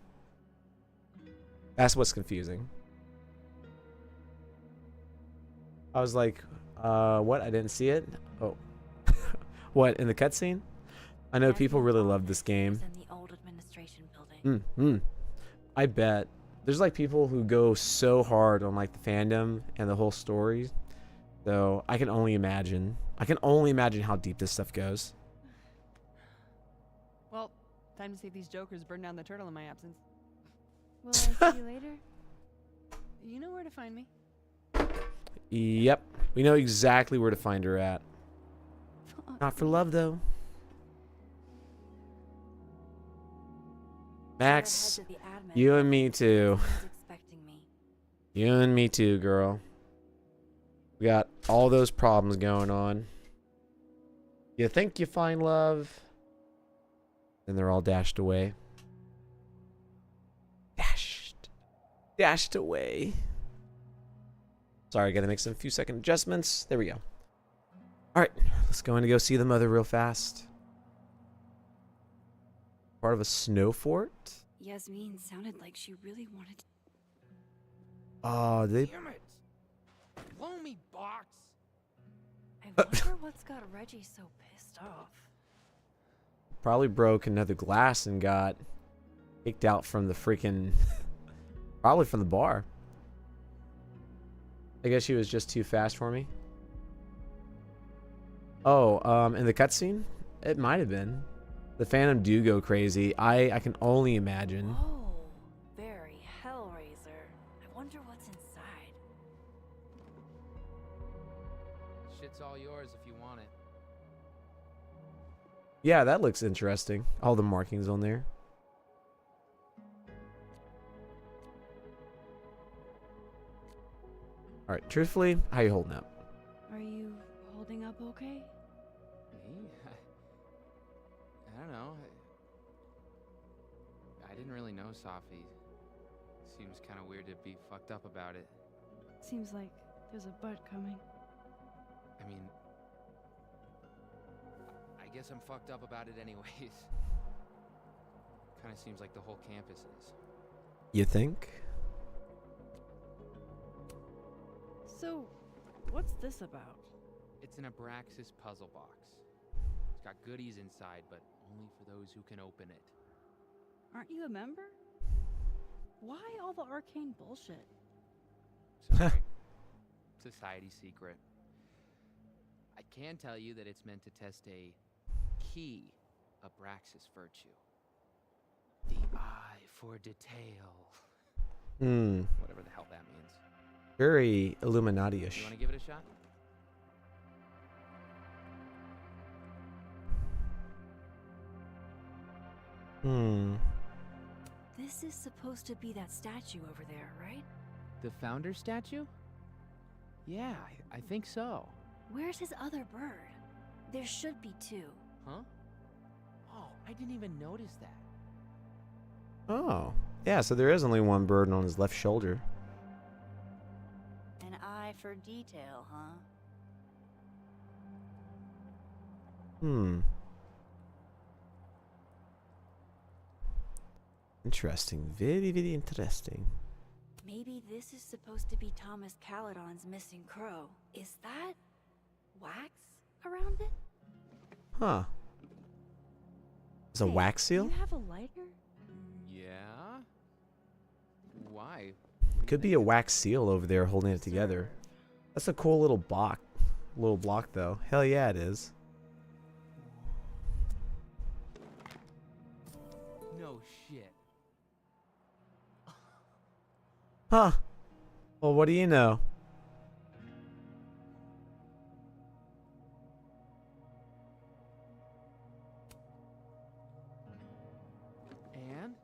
That's what's confusing. I was like, what? I didn't see it? Oh. What, in the cutscene? I know people really love this game. I bet. There's like people who go so hard on like the fandom and the whole story. So I can only imagine. I can only imagine how deep this stuff goes. Well, time to see these jokers burn down the turtle in my absence. Will I see you later? You know where to find me. Yep. We know exactly where to find her at. Not for love, though. Max, you and me too. You and me too, girl. We got all those problems going on. You think you find love, and they're all dashed away. Dashed away. Sorry, I gotta make some few second adjustments. There we go. Alright, let's go in and go see the mother real fast. Part of a snow fort? Yasmin sounded like she really wanted to... Oh, they... Damn it! Blow me, box! I wonder what's got Reggie so pissed off. Probably broke another glass and got kicked out from the freaking... Probably from the bar. I guess she was just too fast for me. Oh, in the cutscene? It might have been. The Phantom do go crazy. I can only imagine. Oh, very Hellraiser. I wonder what's inside. Shit's all yours if you want it. Yeah, that looks interesting. All the markings on there. Alright, truthfully, how you holding up? Are you holding up okay? Me? I don't know. I didn't really know Safi. Seems kind of weird to be fucked up about it. Seems like there's a but coming. I mean, I guess I'm fucked up about it anyways. Kind of seems like the whole campus is. You think? So, what's this about? It's an Abraxas puzzle box. It's got goodies inside, but only for those who can open it. Aren't you a member? Why all the arcane bullshit? Sorry. Society secret. I can tell you that it's meant to test a key Abraxas virtue. The eye for detail. Whatever the hell that means. Very Illuminati-ish. You want to give it a shot? This is supposed to be that statue over there, right? The founder statue? Yeah, I think so. Where's his other bird? There should be two. Huh? Oh, I didn't even notice that. Oh. Yeah, so there is only one bird on his left shoulder. An eye for detail, huh? Interesting. Very, very interesting. Maybe this is supposed to be Thomas Caledon's missing crow. Is that wax around it? Huh. It's a wax seal? You have a lighter? Yeah? Why? Could be a wax seal over there holding it together. That's a cool little block. Little block, though. Hell yeah, it is. No shit. Huh. Well, what do you know? And?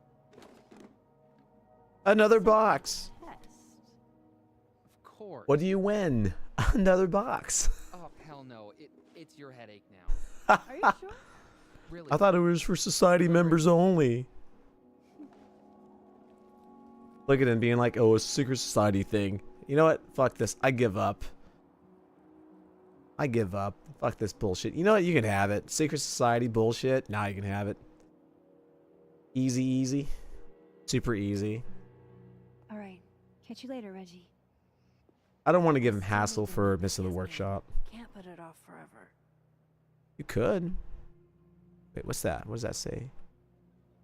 Another box. Test. Of course. What do you win? Another box. Oh, hell no. It's your headache now. Are you sure? Really? I thought it was for society members only. Look at him being like, oh, a secret society thing. You know what? Fuck this. I give up. I give up. Fuck this bullshit. You know what? You can have it. Secret society bullshit. Now you can have it. Easy, easy. Super easy. All right. Catch you later, Reggie. I don't want to give him hassle for missing the workshop. Can't put it off forever. You could. Wait, what's that? What does that say?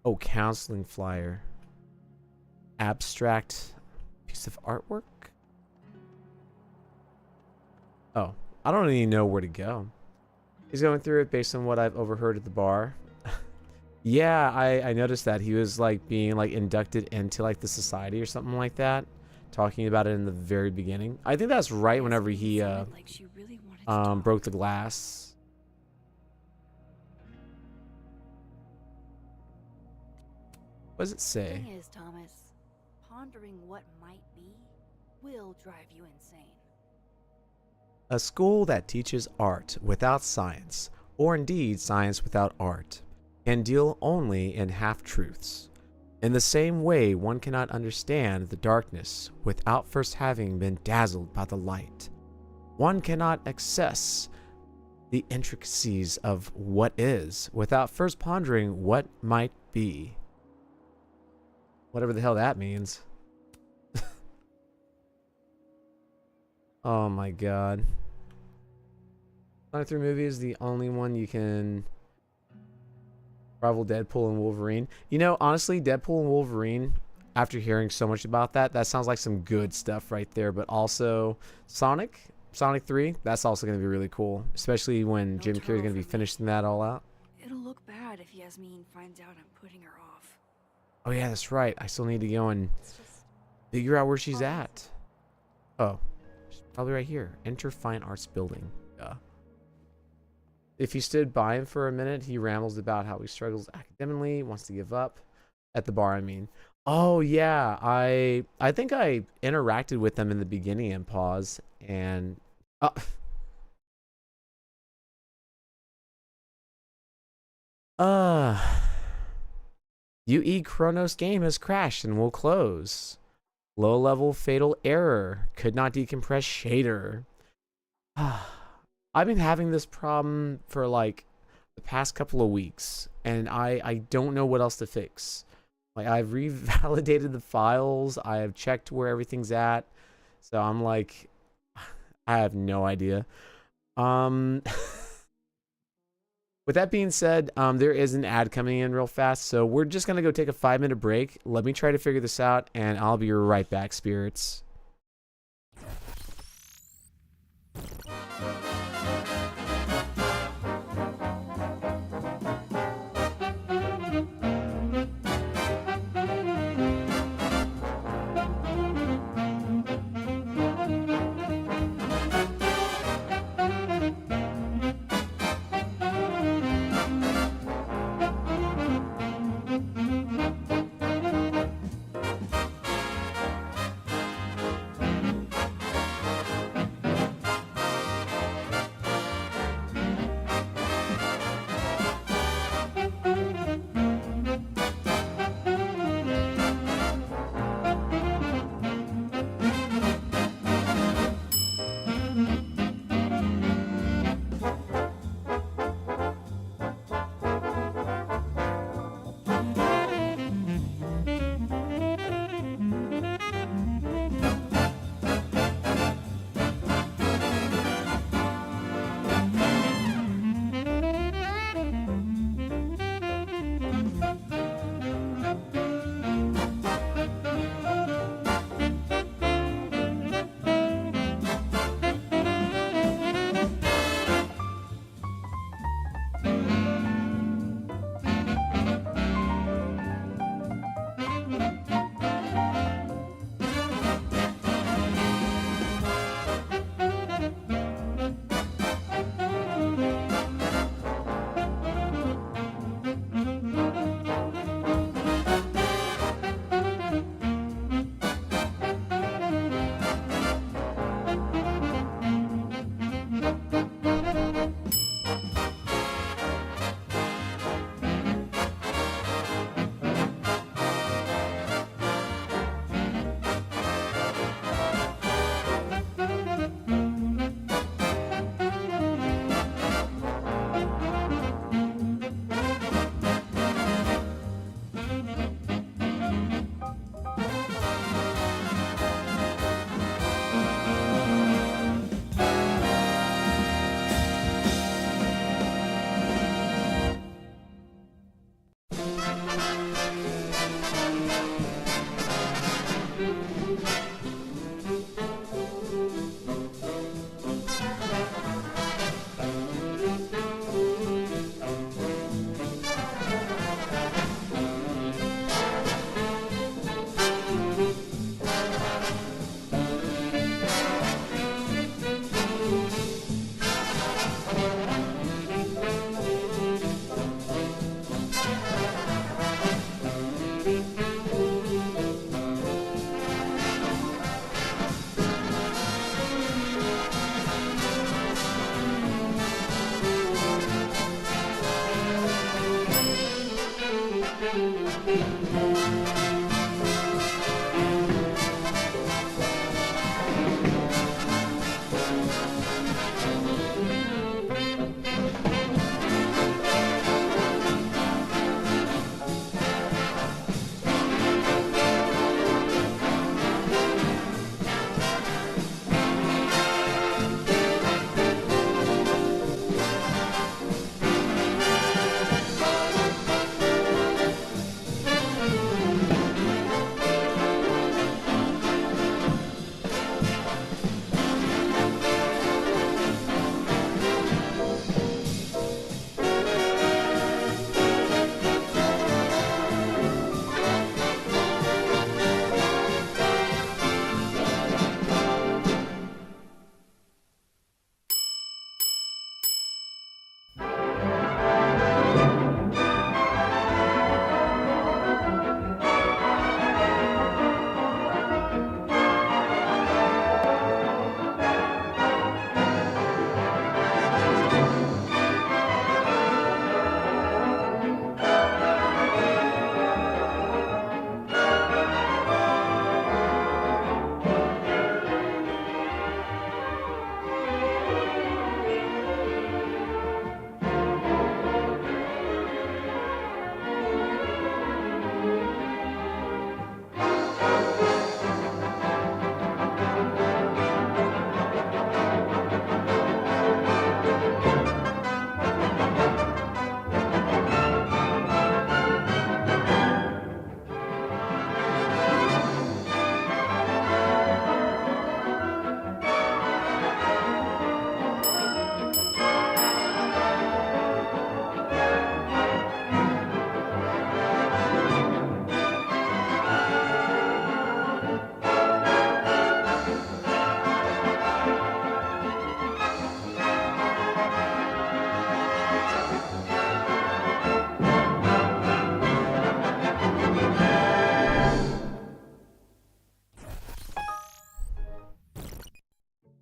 Oh, counseling flyer. Abstract piece of artwork? Oh, I don't even know where to go. He's going through it based on what I've overheard at the bar. Yeah, I noticed that. He was like being like inducted into like the society or something like that. Talking about it in the very beginning. I think that's right whenever he broke the glass. What does it say? Thing is, Thomas, pondering what might be will drive you insane. A school that teaches art without science, or indeed science without art, can deal only in half-truths. In the same way, one cannot understand the darkness without first having been dazzled by the light. One cannot access the intricacies of what is without first pondering what might be. Whatever the hell that means. Oh my god. Sonic 3 movie is the only one you can rival Deadpool and Wolverine. You know, honestly, Deadpool and Wolverine, after hearing so much about that, that sounds like some good stuff right there. But also, Sonic 3, that's also going to be really cool. Especially when Jim Carrey's going to be finishing that all out. It'll look bad if Yasmin finds out I'm putting her off. Oh yeah, that's right. I still need to go and figure out where she's at. Oh, she's probably right here. Enter Fine Arts Building. Yeah. If you stood by him for a minute, he rambles about how he struggles academically, wants to give up. At the bar, I mean. Oh yeah, I think I interacted with them in the beginning and pause and. UE Chronos game has crashed and will close. Low level fatal error. Could not decompress shader. I've been having this problem for like the past couple of weeks and I don't know what else to fix. Like I've revalidated the files. I have checked where everything's at. So I'm like, I have no idea. With that being said, there is an ad coming in real fast, so we're just going to go take a 5-minute break. Let me try to figure this out, and I'll be right back, spirits.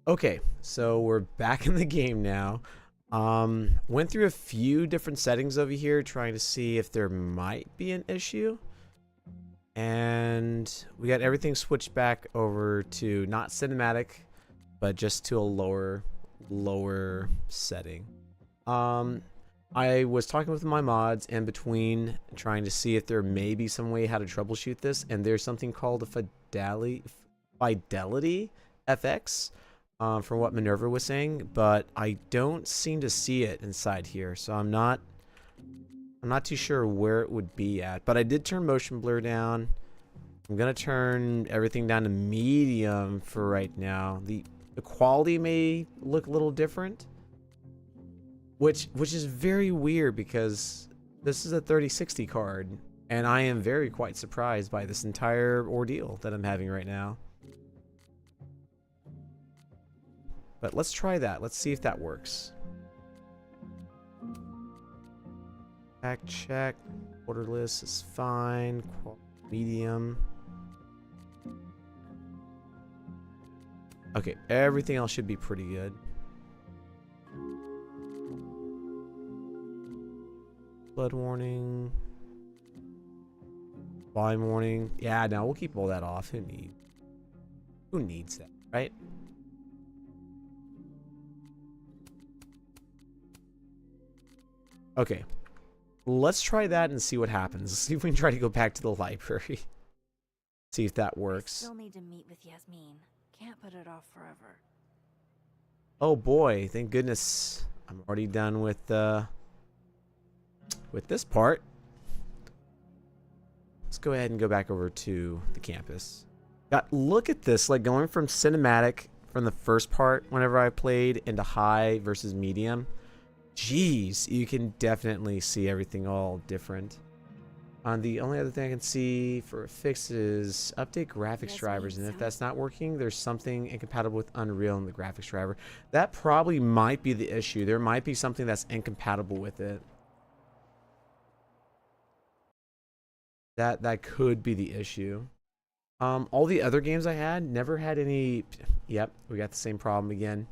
Okay, so we're back in the game now. Went through a few different settings over here trying to see if there might be an issue. And we got everything switched back over to not cinematic, but just to a lower setting. I was talking with my mods in between trying to see if there may be some way how to troubleshoot this, and there's something called a fidelity FX. From what Minerva was saying, but I don't seem to see it inside here, so I'm not too sure where it would be at. But I did turn motion blur down. I'm gonna turn everything down to medium for right now. The quality may look a little different, which is very weird because this is a 3060 card, and I am quite surprised by this entire ordeal that I'm having right now. But let's try that. Let's see if that works. Check. Borderless is fine. Medium. Okay, everything else should be pretty good. Blood warning. Volume warning. Yeah, no, we'll keep all that off. Who needs that, right? Okay, let's try that and see what happens. Let's see if we can try to go back to the library. See if that works. I still need to meet with Yasmin. Can't put it off forever. Oh boy, thank goodness I'm already done with this part. Let's go ahead and go back over to the campus. Look at this, like going from cinematic from the first part whenever I played into high versus medium. Jeez, you can definitely see everything all different. The only other thing I can see for a fix is update graphics drivers, and if that's not working, there's something incompatible with Unreal in the graphics driver. That probably might be the issue. There might be something that's incompatible with it. That could be the issue. All the other games I had never had any. Yep, we got the same problem again.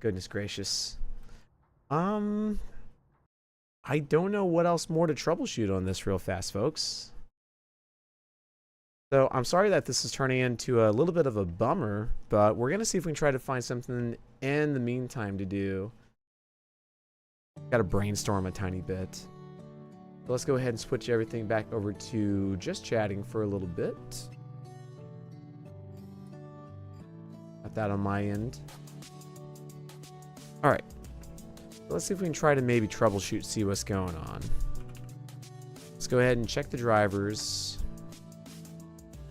Goodness gracious. I don't know what else more to troubleshoot on this real fast, folks. So I'm sorry that this is turning into a little bit of a bummer, but we're going to see if we can try to find something in the meantime to do. Got to brainstorm a tiny bit. So let's go ahead and switch everything back over to just chatting for a little bit. Got that on my end. All right. Let's see if we can try to maybe troubleshoot, see what's going on. Let's go ahead and check the drivers.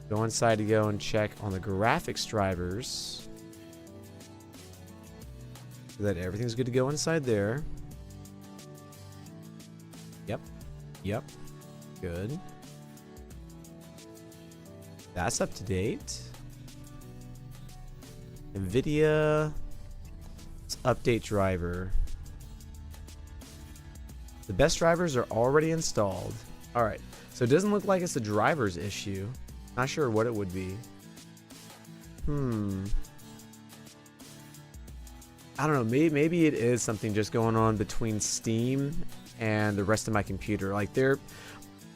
Go inside to go and check on the graphics drivers. So that everything's good to go inside there. Yep. Yep. Good. That's up to date. NVIDIA. Let's update driver. The best drivers are already installed. Alright. So it doesn't look like it's a driver's issue. Not sure what it would be. I don't know. Maybe it is something just going on between Steam and the rest of my computer. Like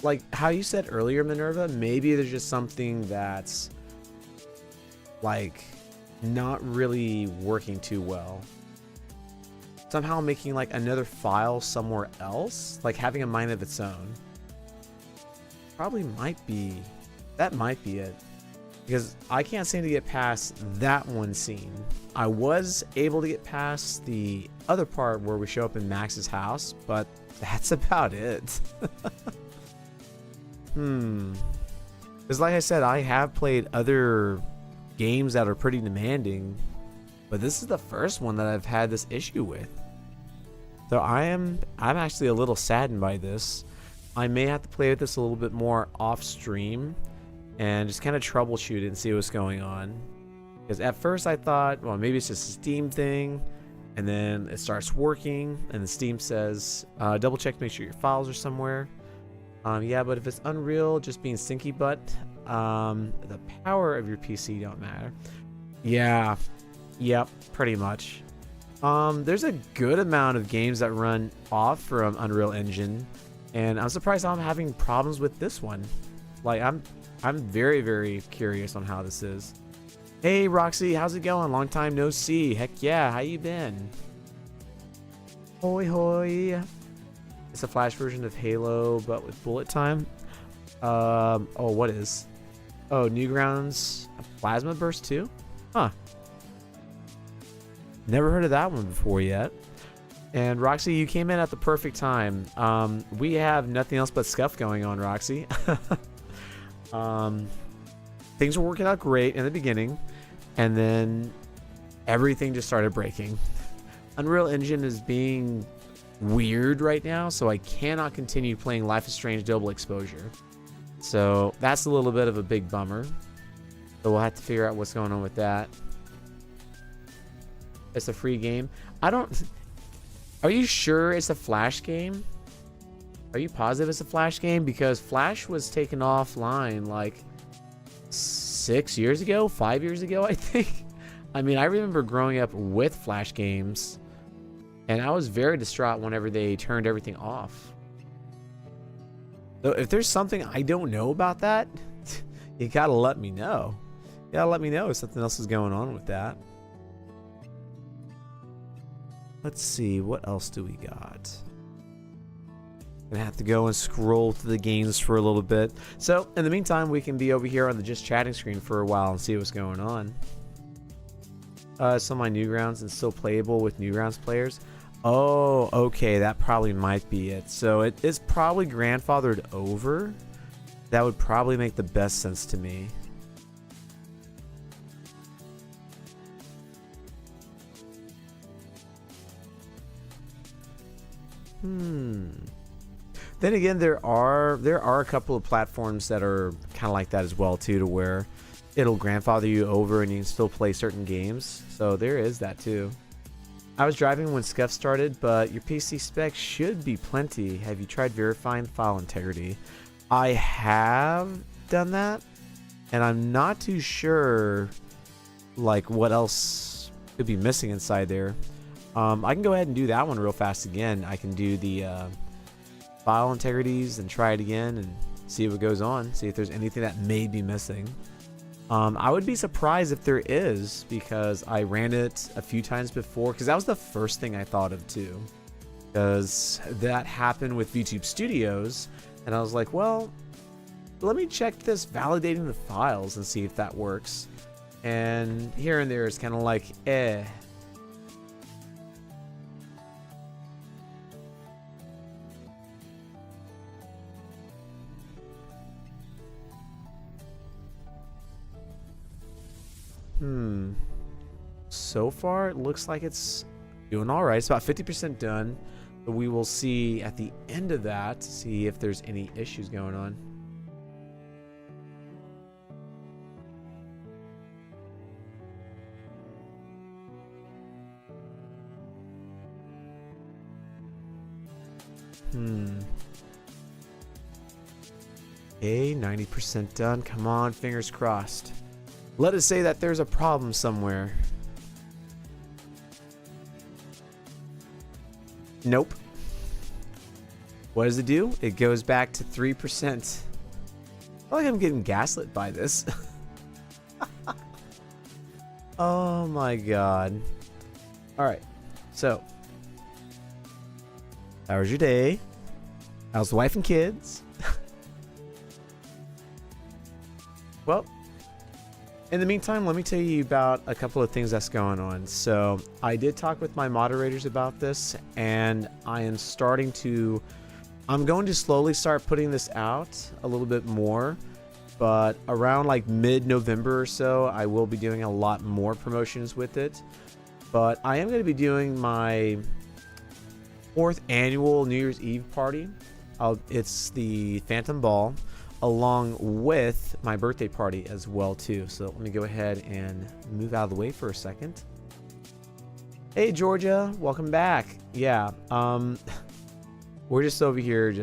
like how you said earlier, Minerva, maybe there's just something that's like not really working too well. Somehow making like another file somewhere else, like having a mind of its own. Probably might be. That might be it. Because I can't seem to get past that one scene. I was able to get past the other part where we show up in Max's house, but that's about it. Because like I said, I have played other games that are pretty demanding, but this is the first one that I've had this issue with. So I'm actually a little saddened by this. I may have to play with this a little bit more off stream and just kind of troubleshoot it and see what's going on. Because at first I thought, well, maybe it's just a Steam thing, and then it starts working, and the Steam says, double check to make sure your files are somewhere. Yeah, but if it's Unreal, just being stinky butt, the power of your PC don't matter. Yeah, yep, pretty much. There's a good amount of games that run off from Unreal Engine, and I'm surprised I'm having problems with this one. Like, I'm very, very curious on how this is. Hey, Roxy, how's it going? Long time no see. Heck yeah, how you been? Hoi hoi. It's a Flash version of Halo, but with bullet time. Oh, what is? Oh, Newgrounds Plasma Burst 2? Huh. Never heard of that one before yet. And Roxy, you came in at the perfect time. We have nothing else but scuff going on, Roxy. Things were working out great in the beginning, and then everything just started breaking. Unreal Engine is being weird right now, so I cannot continue playing Life is Strange Double Exposure. So that's a little bit of a big bummer. So we'll have to figure out what's going on with that. It's a free game. Are you sure it's a Flash game? Are you positive it's a Flash game? Because Flash was taken offline like 6 years ago, 5 years ago, I think. I mean, I remember growing up with Flash games, and I was very distraught whenever they turned everything off. So if there's something I don't know about that, you gotta let me know. You gotta let me know if something else is going on with that. Let's see, what else do we got? Gonna have to go and scroll through the games for a little bit. So in the meantime, we can be over here on the just chatting screen for a while and see what's going on. Some of my Newgrounds and still playable with Newgrounds players. Oh, okay, that probably might be it. So it is probably grandfathered over. That would probably make the best sense to me. Then again, there are a couple of platforms that are kind of like that as well too, to where it'll grandfather you over and you can still play certain games. So there is that too. I was driving when Scuff started, but your PC specs should be plenty. Have you tried verifying file integrity? I have done that, and I'm not too sure like what else could be missing inside there. I can go ahead and do that one real fast again. I can do the file integrities and try it again and see what goes on. See if there's anything that may be missing. I would be surprised if there is, because I ran it a few times before, because that was the first thing I thought of too. Because that happened with VTube Studios, and I was like, well, let me check this validating the files and see if that works. And here and there it's kind of like, eh. So far, it looks like it's doing all right. It's about 50% done. But we will see at the end of that, see if there's any issues going on. Okay, 90% done. Come on, fingers crossed. Let us say that there's a problem somewhere. Nope. What does it do? It goes back to 3%. I feel like I'm getting gaslit by this. Oh my god. Alright, so how was your day? How's the wife and kids? Well, in the meantime, let me tell you about a couple of things that's going on. So I did talk with my moderators about this, and I'm going to slowly start putting this out a little bit more, but around like mid-November or so, I will be doing a lot more promotions with it. But I am going to be doing my 4th annual New Year's Eve party. It's the Phantom Ball, along with my birthday party as well too. So let me go ahead and move out of the way for a second. Hey Georgia, welcome back. Yeah, we're just over here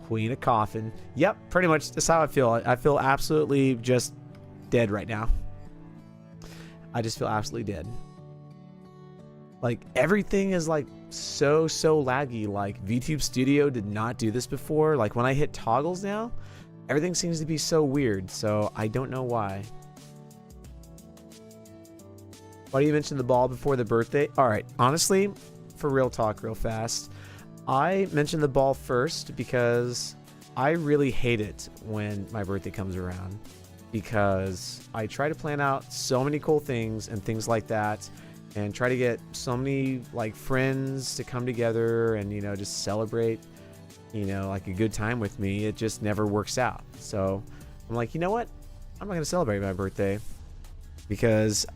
queen of coffin. Yep, pretty much that's how I feel. I feel absolutely just dead right now. I just feel absolutely dead. Like everything is like so laggy. Like VTube Studio did not do this before. Like when I hit toggles now, everything seems to be so weird. So I don't know why. Why do you mention the ball before the birthday? All right, honestly, for real talk, real fast, I mentioned the ball first because I really hate it when my birthday comes around, because I try to plan out so many cool things and things like that, and try to get so many like friends to come together and, you know, just celebrate, you know, like a good time with me. It just never works out. So I'm like, you know what? I'm not going to celebrate my birthday, because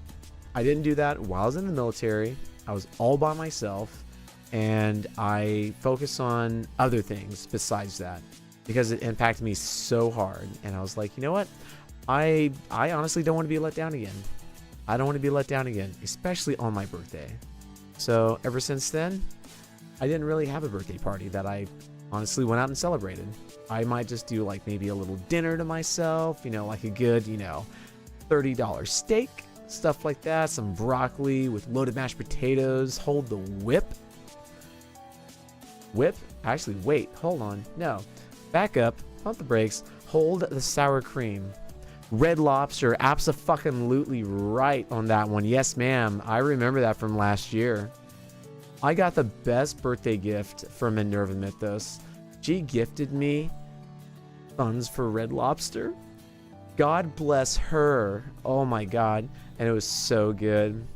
I didn't do that while I was in the military. I was all by myself, and I focus on other things besides that because it impacted me so hard. And I was like, you know what? I honestly don't want to be let down again. I don't want to be let down again, especially on my birthday. So ever since then, I didn't really have a birthday party that I honestly went out and celebrated. I might just do like maybe a little dinner to myself, you know, like a good, you know, $30 steak, stuff like that, some broccoli with loaded mashed potatoes, hold the whip. Actually, wait, hold on. No, back up, pump the brakes, hold the sour cream. Red Lobster, abso-fucking-lutely right on that one. Yes, ma'am. I remember that from last year. I got the best birthday gift from Minerva Mythos. She gifted me funds for Red Lobster. God bless her. Oh my god. And it was so good.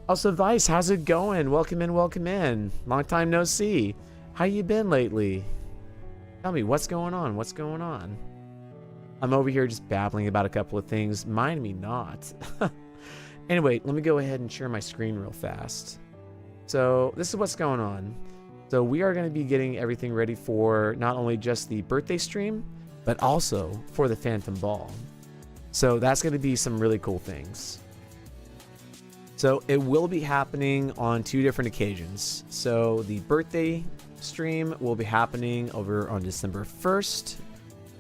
Also, Vice, how's it going? Welcome in, welcome in. Long time no see. How you been lately? Tell me, what's going on? What's going on? I'm over here just babbling about a couple of things. Mind me not. Anyway, let me go ahead and share my screen real fast. So this is what's going on. So we are going to be getting everything ready for not only just the birthday stream, but also for the Phantom Ball. So that's going to be some really cool things. So it will be happening on 2 different occasions. So the birthday stream will be happening over on December 1st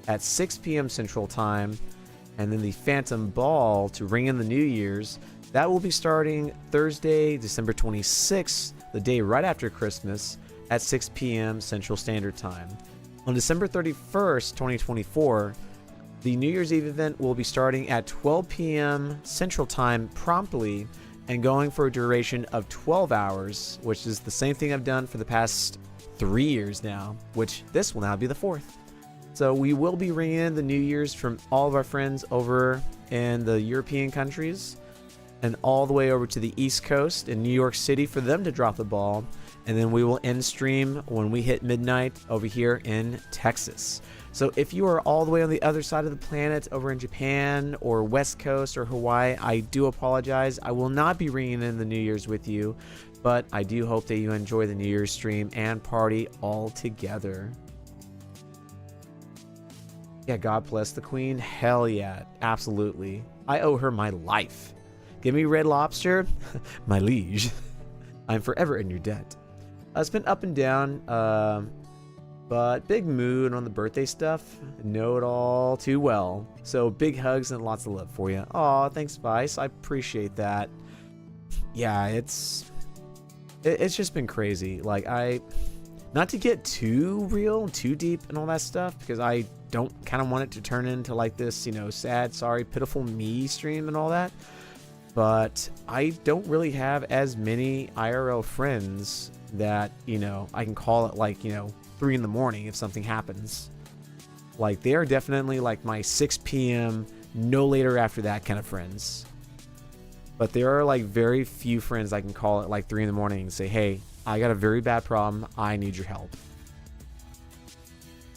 at 6 p.m. Central Time. And then the Phantom Ball to ring in the New Year's, that will be starting Thursday, December 26th, the day right after Christmas, at 6 p.m. Central Standard Time. On December 31st, 2024, the New Year's Eve event will be starting at 12 p.m. Central Time promptly and going for a duration of 12 hours, which is the same thing I've done for the past 3 years now, which this will now be the 4th. So we will be ringing in the New Year's from all of our friends over in the European countries and all the way over to the East Coast in New York City for them to drop the ball. And then we will end stream when we hit midnight over here in Texas. So if you are all the way on the other side of the planet over in Japan or West Coast or Hawaii, I do apologize. I will not be ringing in the New Year's with you, but I do hope that you enjoy the New Year's stream and party all together. Yeah, God bless the Queen. Hell yeah, absolutely. I owe her my life. Give me Red Lobster, my liege. I'm forever in your debt. It's been up and down, but big mood on the birthday stuff. Know it all too well. So big hugs and lots of love for you. Aw, thanks, Vice. I appreciate that. Yeah, it's just been crazy. Like, not to get too real, too deep and all that stuff, because I don't kind of want it to turn into like this, you know, sad, sorry, pitiful me stream and all that. But I don't really have as many IRL friends that, you know, I can call it like, you know, 3 in the morning if something happens. Like, they are definitely like my 6 p.m. no later after that kind of friends. But there are like very few friends I can call it like 3 in the morning and say, hey, I got a very bad problem. I need your help.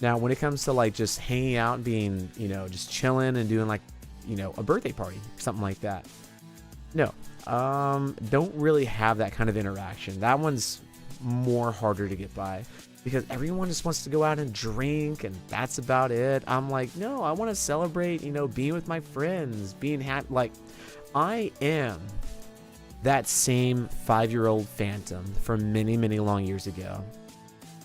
Now, when it comes to like just hanging out and being, you know, just chilling and doing like, you know, a birthday party, something like that. No, don't really have that kind of interaction. That one's more harder to get by because everyone just wants to go out and drink and that's about it. I'm like, no, I want to celebrate, you know, being with my friends, being happy. Like, I am that same 5-year-old Phantom from many, many long years ago.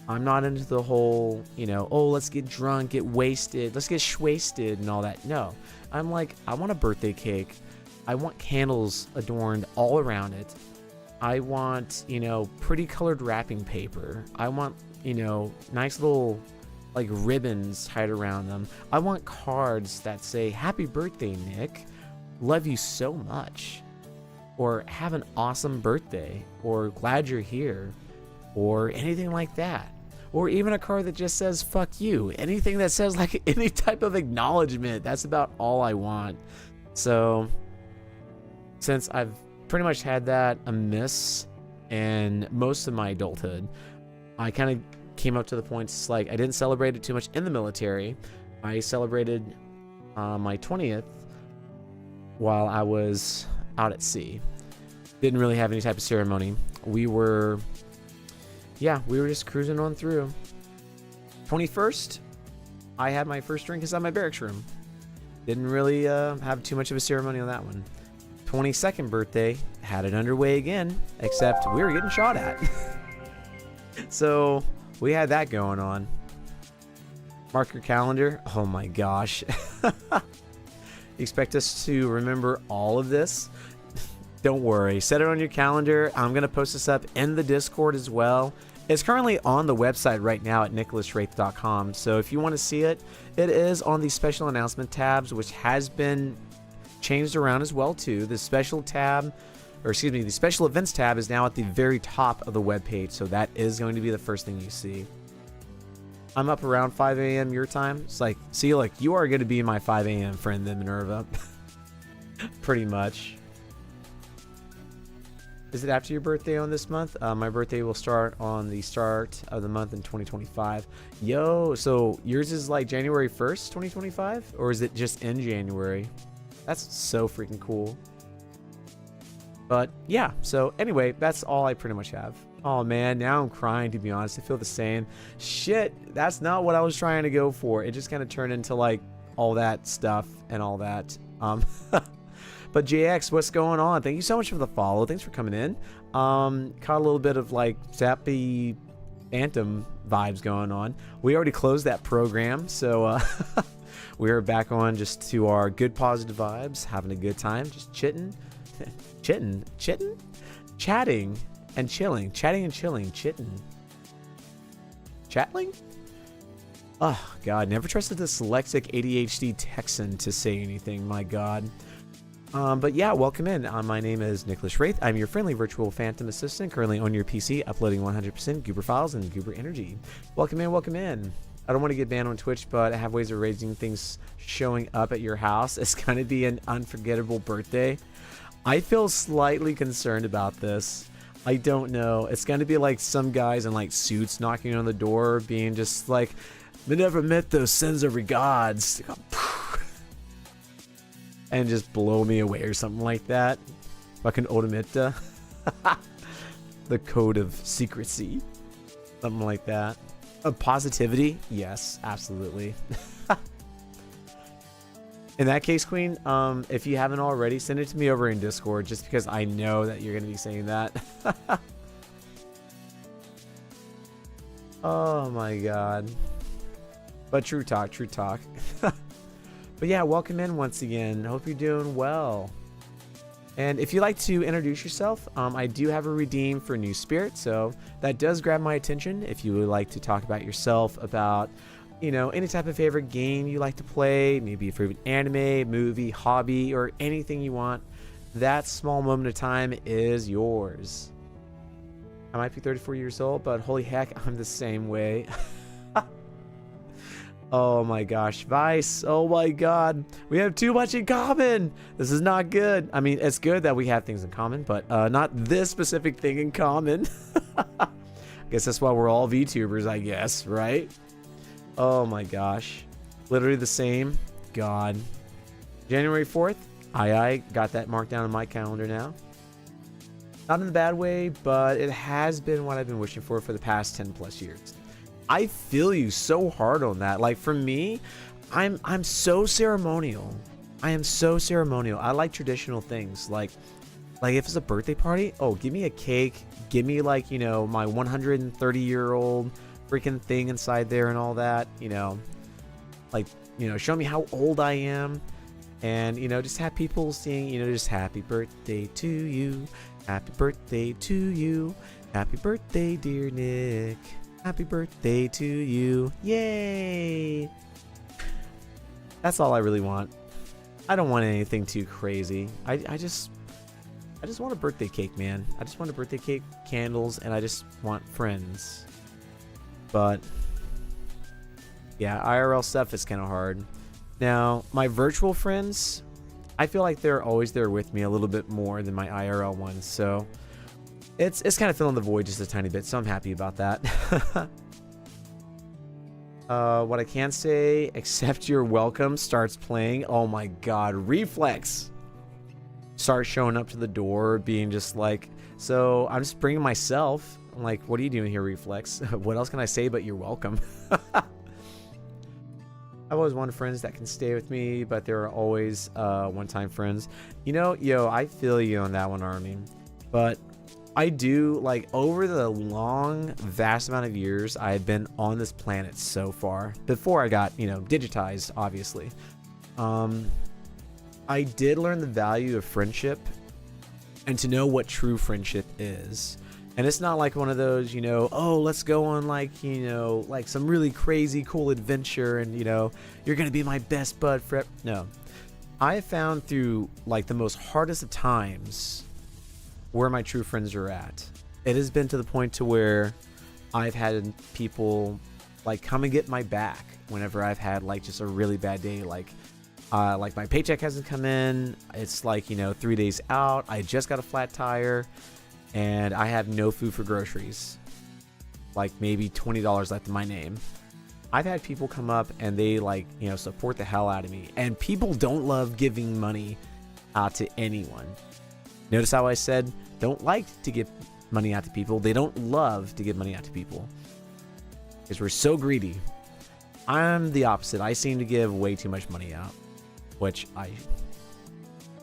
I'm not into the whole, you know, oh, let's get drunk, get wasted, let's get shwasted and all that. No, I'm like, I want a birthday cake. I want candles adorned all around it. I want, you know, pretty colored wrapping paper. I want, you know, nice little like ribbons tied around them. I want cards that say, happy birthday, Nick. Love you so much. Or have an awesome birthday. Or glad you're here. Or anything like that. Or even a card that just says, fuck you. Anything that says like any type of acknowledgement. That's about all I want. So, since I've pretty much had that amiss in most of my adulthood, I kind of came up to the point, it's like I didn't celebrate it too much in the military. I celebrated my 20th while I was out at sea. Didn't really have any type of ceremony. We were just cruising on through. 21st, I had my first drink inside my barracks room. Didn't really have too much of a ceremony on that one. 22nd birthday, had it underway again, except we were getting shot at. So we had that going on. Mark your calendar. Oh my gosh. Expect us to remember all of this? Don't worry. Set it on your calendar. I'm going to post this up in the Discord as well. It's currently on the website right now at nicholaswraith.com. So if you want to see it, it is on the special announcement tabs, which has been changed around as well too. The special tab, or excuse me, the special events tab is now at the very top of the webpage, so that is going to be the first thing you see. I'm up around 5 a.m. your time. It's like, see, like, you are going to be my 5 a.m. friend then, Minerva. Pretty much. Is it after your birthday on this month? My birthday will start on the start of the month in 2025. Yo, so yours is like January 1st, 2025? Or is it just in January? That's so freaking cool. But yeah, so anyway, that's all I pretty much have. Oh man, now I'm crying, to be honest. I feel the same. Shit, that's not what I was trying to go for. It just kind of turned into like all that stuff and all that. But JX, what's going on? Thank you so much for the follow. Thanks for coming in. Caught a little bit of like sappy Phantom vibes going on. We already closed that program, so we are back on just to our good positive vibes, having a good time, just chatting and chilling, chatting and chilling, chitting. Chatling? Oh, God. Never trusted the dyslexic ADHD Texan to say anything. My God. But yeah, welcome in. My name is Nicholas Wraith. I'm your friendly virtual phantom assistant, currently on your PC, uploading 100% Goober files and Goober energy. Welcome in, welcome in. I don't want to get banned on Twitch, but I have ways of raising things showing up at your house. It's going to be an unforgettable birthday. I feel slightly concerned about this. I don't know. It's going to be like some guys in like suits knocking on the door, being just like, "We never met those sins of gods," and just blow me away or something like that. Fucking Odamita. The code of secrecy. Something like that. Positivity? Yes, absolutely. In that case, Queen, if you haven't already, send it to me over in Discord, just because I know that you're going to be saying that. Oh my God. But true talk, true talk. But yeah, welcome in once again. Hope you're doing well. And if you'd like to introduce yourself, I do have a redeem for New Spirit, so that does grab my attention. If you would like to talk about yourself, about, you know, any type of favorite game you like to play, maybe a favorite anime, movie, hobby, or anything you want, that small moment of time is yours. I might be 34 years old, but holy heck, I'm the same way. Oh my gosh, Vice, oh my God, we have too much in common. This is not good. I mean, it's good that we have things in common, but not this specific thing in common. I guess that's why we're all VTubers, I guess, right? Oh my gosh, literally the same. God. January 4th, I got that marked down on my calendar now. Not in a bad way, but it has been what I've been wishing for the past 10 plus years. I feel you so hard on that. Like for me, I'm so ceremonial. I am so ceremonial. I like traditional things. Like if it's a birthday party, oh, give me a cake. Give me like, you know, my 130-year-old freaking thing inside there and all that, you know, like, you know, show me how old I am. And, you know, just have people sing, you know, just happy birthday to you. Happy birthday to you. Happy birthday, dear Nick. Happy birthday to you. Yay. That's all I really want. I don't want anything too crazy. I just want a birthday cake, man. I just want a birthday cake, candles, and I just want friends. But yeah, IRL stuff is kind of hard. Now, my virtual friends, I feel like they're always there with me a little bit more than my IRL ones. So it's kind of filling the void just a tiny bit, so I'm happy about that. What I can say, Accept Your Welcome starts playing. Oh my God, Reflex starts showing up to the door, being just like, so I'm just bringing myself. I'm like, what are you doing here, Reflex? What else can I say but you're welcome? I've always wanted friends that can stay with me, but there are always one-time friends. You know, yo, I feel you on that one, Army. But I do, like, over the long, vast amount of years I've been on this planet so far, before I got, you know, digitized, obviously, I did learn the value of friendship and to know what true friendship is. And it's not like one of those, you know, oh, let's go on, like, you know, like some really crazy cool adventure and, you know, you're going to be my best bud forever. No. I have found through, like, the most hardest of times where my true friends are at. It has been to the point to where I've had people, like, come and get my back whenever I've had, like, just a really bad day. Like my paycheck hasn't come in. It's like, you know, 3 days out. I just got a flat tire. And I have no food for groceries, like maybe $20 left in my name. I've had people come up and they, like, you know, support the hell out of me. And people don't love giving money out to anyone. Notice how I said don't like to give money out to people. They don't love to give money out to people because we're so greedy. I'm the opposite. I seem to give way too much money out, which I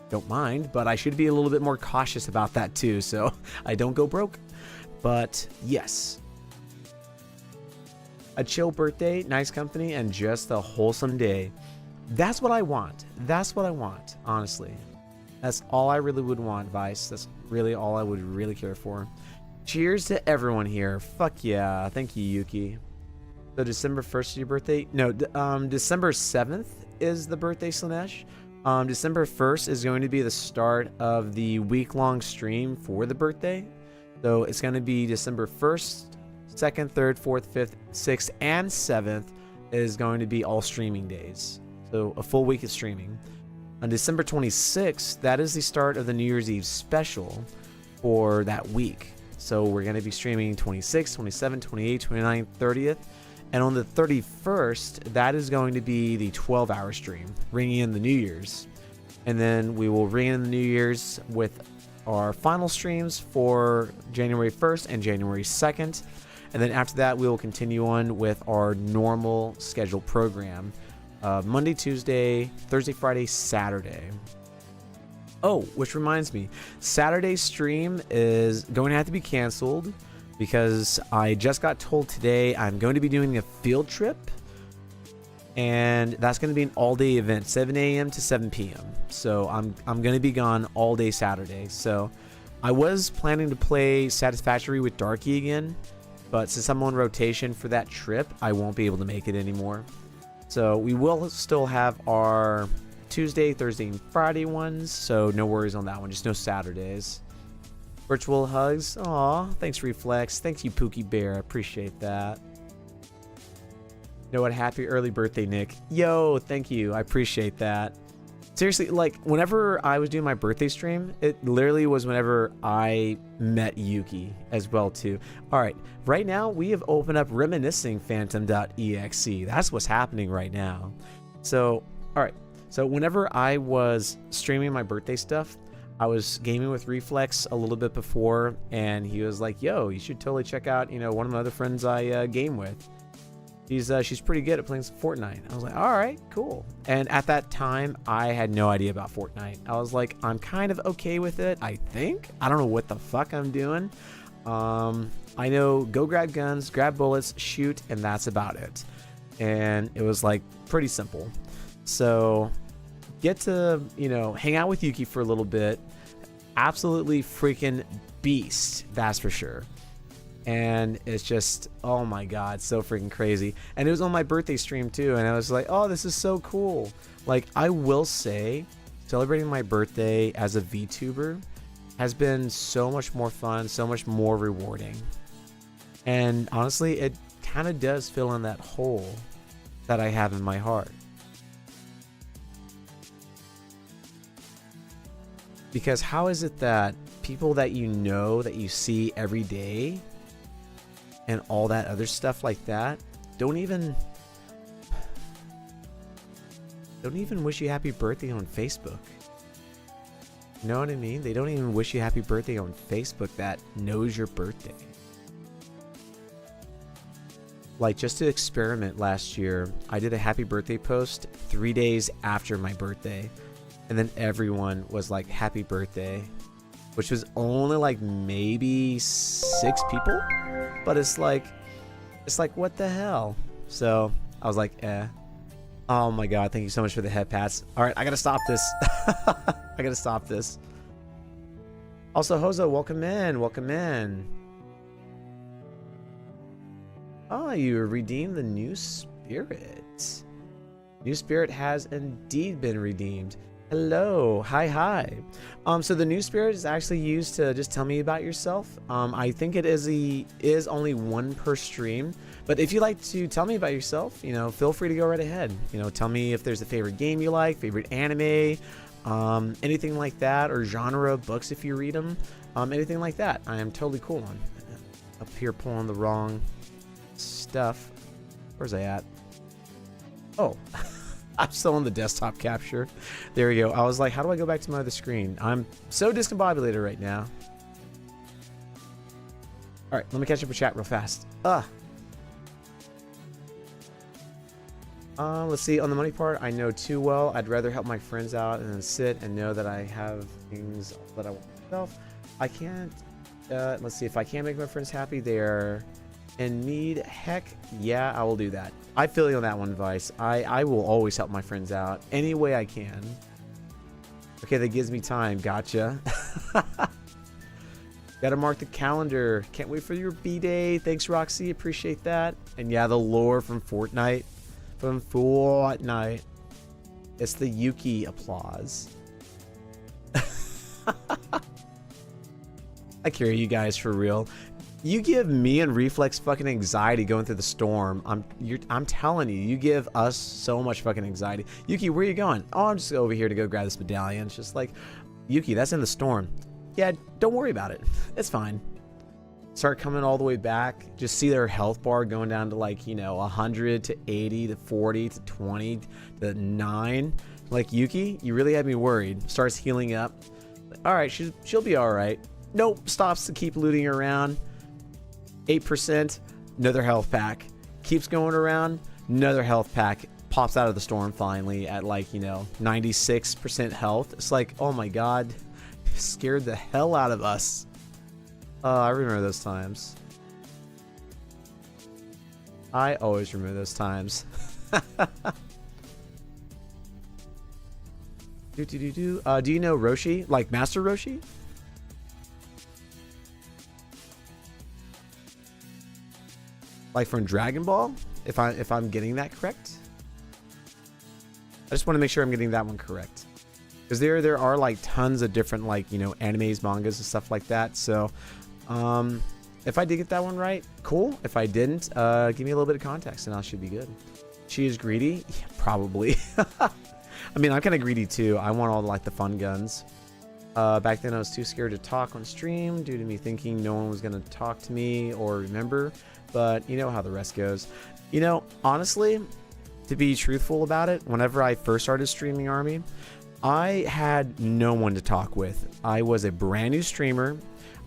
don't mind, but I should be a little bit more cautious about that too, so I don't go broke. But yes, a chill birthday, nice company, and just a wholesome day. That's what I want. That's what I want, honestly. That's all I really would want, Vice. That's really all I would really care for. Cheers to everyone here. Fuck yeah. Thank you, Yuki. So December 1st is your birthday? No, December 7th is the birthday, Slanesh. December 1st is going to be the start of the week-long stream for the birthday. So it's going to be December 1st, 2nd, 3rd, 4th, 5th, 6th, and 7th is going to be all streaming days. So a full week of streaming. On December 26th, that is the start of the New Year's Eve special for that week. So we're going to be streaming 26th, 27th, 28th, 29th, 30th. And on the 31st, that is going to be the 12-hour stream, ringing in the New Year's. And then we will ring in the New Year's with our final streams for January 1st and January 2nd. And then after that, we will continue on with our normal scheduled program. Monday, Tuesday, Thursday, Friday, Saturday. Oh, which reminds me, Saturday's stream is going to have to be canceled because I just got told today I'm going to be doing a field trip, and that's going to be an all-day event, 7 a.m. to 7 p.m. So I'm going to be gone all day Saturday. So I was planning to play Satisfactory with Darky again, but since I'm on rotation for that trip, I won't be able to make it anymore. So we will still have our Tuesday, Thursday, and Friday ones, so no worries on that one, just no Saturdays. Virtual hugs. Aw, thanks, Reflex. Thanks, you Pookie Bear. I appreciate that. You know what? Happy early birthday, Nick. Yo, thank you. I appreciate that. Seriously, like, whenever I was doing my birthday stream, it literally was whenever I met Yuki as well, too. All right, right now, we have opened up Reminiscing Phantom.exe. That's what's happening right now. So, all right. So, whenever I was streaming my birthday stuff, I was gaming with Reflex a little bit before, and he was like, yo, you should totally check out, one of my other friends I game with. She's pretty good at playing some Fortnite. I was like, all right, cool. And at that time, I had no idea about Fortnite. I was like, I'm kind of okay with it, I think. I don't know what the fuck I'm doing. I know go grab guns, grab bullets, shoot, and that's about it. And it was like pretty simple. So get to, hang out with Yuki for a little bit. Absolutely freaking beast, that's for sure. And it's just, oh my god, so freaking crazy. And it was on my birthday stream too, and I was like, oh, this is so cool. Like, I will say, celebrating my birthday as a VTuber has been so much more fun, so much more rewarding. And honestly, it kind of does fill in that hole that I have in my heart. Because how is it that people that that you see every day and all that other stuff like that don't even wish you happy birthday on Facebook? You know what I mean? They don't even wish you happy birthday on Facebook that knows your birthday. Like, just to experiment last year, I did a happy birthday post 3 days after my birthday. And then everyone was like, happy birthday, which was only like maybe 6 people, but it's like, what the hell? So I was like, oh my god, thank you so much for the head pats. All right, I gotta stop this. I gotta stop this. Also, Hozo, welcome in. Oh, you redeemed the new spirit. New spirit has indeed been redeemed. Hello, hi. So the new spirit is actually used to just tell me about yourself. I think it is only one per stream, but if you like to tell me about yourself, feel free to go right ahead. Tell me if there's a favorite game you like, favorite anime, anything like that, or genre of books if you read them, anything like that. I am totally cool on. Up here pulling the wrong stuff. Where's I at? Oh. I'm still on the desktop capture. There we go. I was like, how do I go back to my other screen? I'm so discombobulated right now. All right, let me catch up with chat real fast. Let's see. On the money part, I know too well. I'd rather help my friends out and then sit and know that I have things that I want myself. I can't. Let's see. If I can't make my friends happy, they're in need. Heck yeah, I will do that. I feel you on that one, Vice. I will always help my friends out any way I can. Okay, that gives me time. Gotcha. Gotta mark the calendar. Can't wait for your B-Day. Thanks, Roxy. Appreciate that. And yeah, the lore from Fortnite. From Fortnite. It's the Yuki applause. I carry you guys for real. You give me and Reflex fucking anxiety going through the storm. I'm telling you, you give us so much fucking anxiety. Yuki, where are you going? Oh, I'm just over here to go grab this medallion. It's just like, Yuki, that's in the storm. Yeah, don't worry about it. It's fine. Start coming all the way back. Just see their health bar going down to like, you know, 100 to 80 to 40 to 20 to 9. Like, Yuki, you really had me worried. Starts healing up. All right, she'll be all right. Nope, stops to keep looting around. 8%, another health pack. Keeps going around, another health pack. Pops out of the storm finally at like, you know, 96% health. It's like, oh my god, scared the hell out of us. I remember those times. I always remember those times. Do you know Roshi? Like Master Roshi? Like from Dragon Ball? If I'm getting that correct? I just want to make sure I'm getting that one correct. Because there are like tons of different, like, you know, animes, mangas, and stuff like that. So, if I did get that one right, cool. If I didn't, give me a little bit of context and I should be good. She is greedy? Yeah, probably. I mean, I'm kind of greedy too. I want all like the fun guns. Back then I was too scared to talk on stream due to me thinking no one was going to talk to me or remember. But you know how the rest goes. You know, honestly, to be truthful about it, whenever I first started streaming Army, I had no one to talk with. I was a brand new streamer.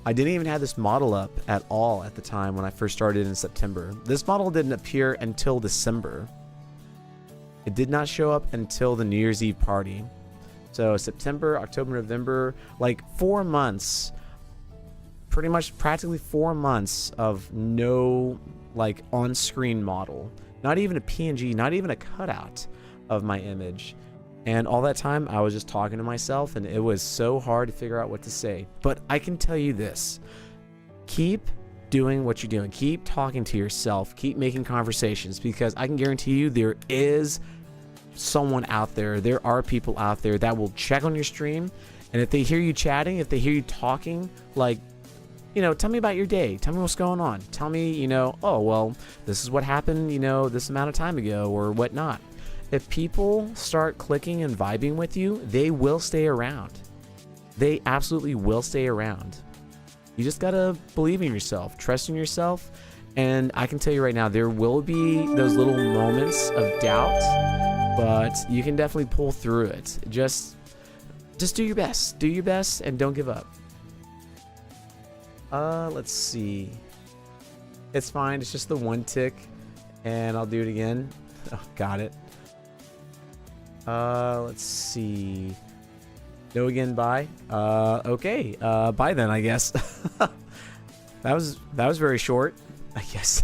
I didn't even have this model up at all at the time when I first started in September. This model didn't appear until December. It did not show up until the New Year's Eve party. So September, October, November, like 4 months, pretty much practically 4 months of no like on-screen model. Not even a PNG, not even a cutout of my image. And all that time I was just talking to myself and it was so hard to figure out what to say. But I can tell you this, keep doing what you're doing. Keep talking to yourself, keep making conversations, because I can guarantee you there is someone out there, there are people out there that will check on your stream, and if they hear you chatting, if they hear you talking, like, you know, tell me about your day, tell me what's going on, tell me, you know, oh well, this is what happened, you know, this amount of time ago or whatnot. If people start clicking and vibing with you, they will stay around. They absolutely will stay around. You just gotta believe in yourself, trust in yourself, and I can tell you right now, there will be those little moments of doubt, but you can definitely pull through it. Just do your best, and don't give up. Let's see. It's fine, it's just the one tick, and I'll do it again. Oh, got it. Let's see. No again, bye. Okay. Bye then, I guess. that was very short, I guess.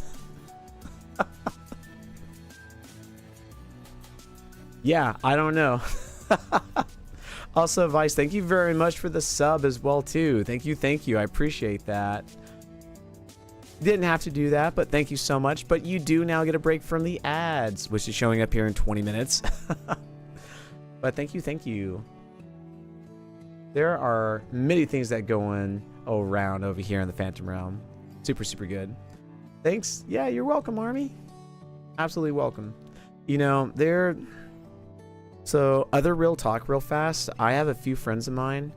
Yeah, I don't know. Also, Vice, thank you very much for the sub as well too. Thank you. I appreciate that. Didn't have to do that, but thank you so much. But you do now get a break from the ads, which is showing up here in 20 minutes. But thank you. There are many things that go on around over here in the Phantom Realm. Super good. Thanks. Yeah, you're welcome, Army. Absolutely welcome. You know, so other real talk real fast. I have a few friends of mine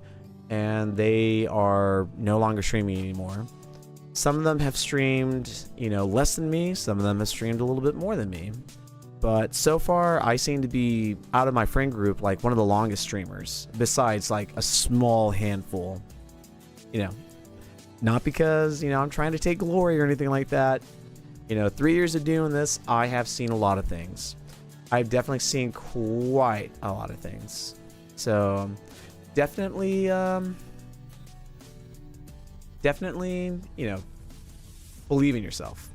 and they are no longer streaming anymore. Some of them have streamed, you know, less than me. Some of them have streamed a little bit more than me. But so far, I seem to be, out of my friend group, like one of the longest streamers, besides like a small handful. You know, not because, you know, I'm trying to take glory or anything like that. You know, 3 years of doing this, I have seen a lot of things. I've definitely seen quite a lot of things. So, definitely, you know, believe in yourself.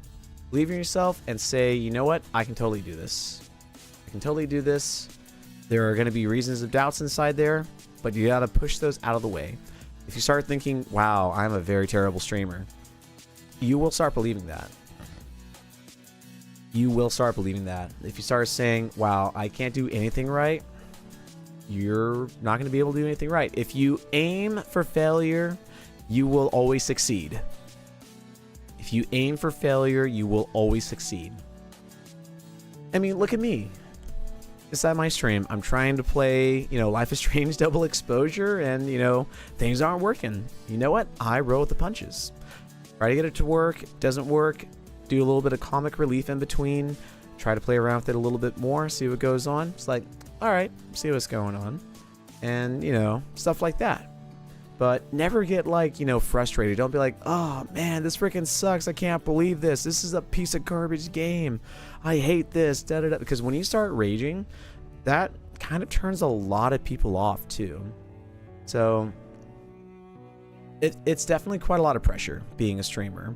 Believe in yourself and say, you know what? I can totally do this. There are going to be reasons of doubts inside there, but you got to push those out of the way. if you start thinking, wow, I'm a very terrible streamer, you will start believing that. You will start believing that. If you start saying, wow, I can't do anything right, you're not going to be able to do anything right. If you aim for failure, you will always succeed. If you aim for failure, you will always succeed. I mean, look at me. Inside my stream, I'm trying to play, Life is Strange double exposure, and, things aren't working. You know what? I roll with the punches. Try to get it to work. Doesn't work. Do a little bit of comic relief in between. Try to play around with it a little bit more. See what goes on. It's like, all right, see what's going on. And, stuff like that. But never get, frustrated. Don't be like, oh, man, this freaking sucks. I can't believe this. This is a piece of garbage game. I hate this. Da-da-da. Because when you start raging, that kind of turns a lot of people off, too. So it's definitely quite a lot of pressure being a streamer.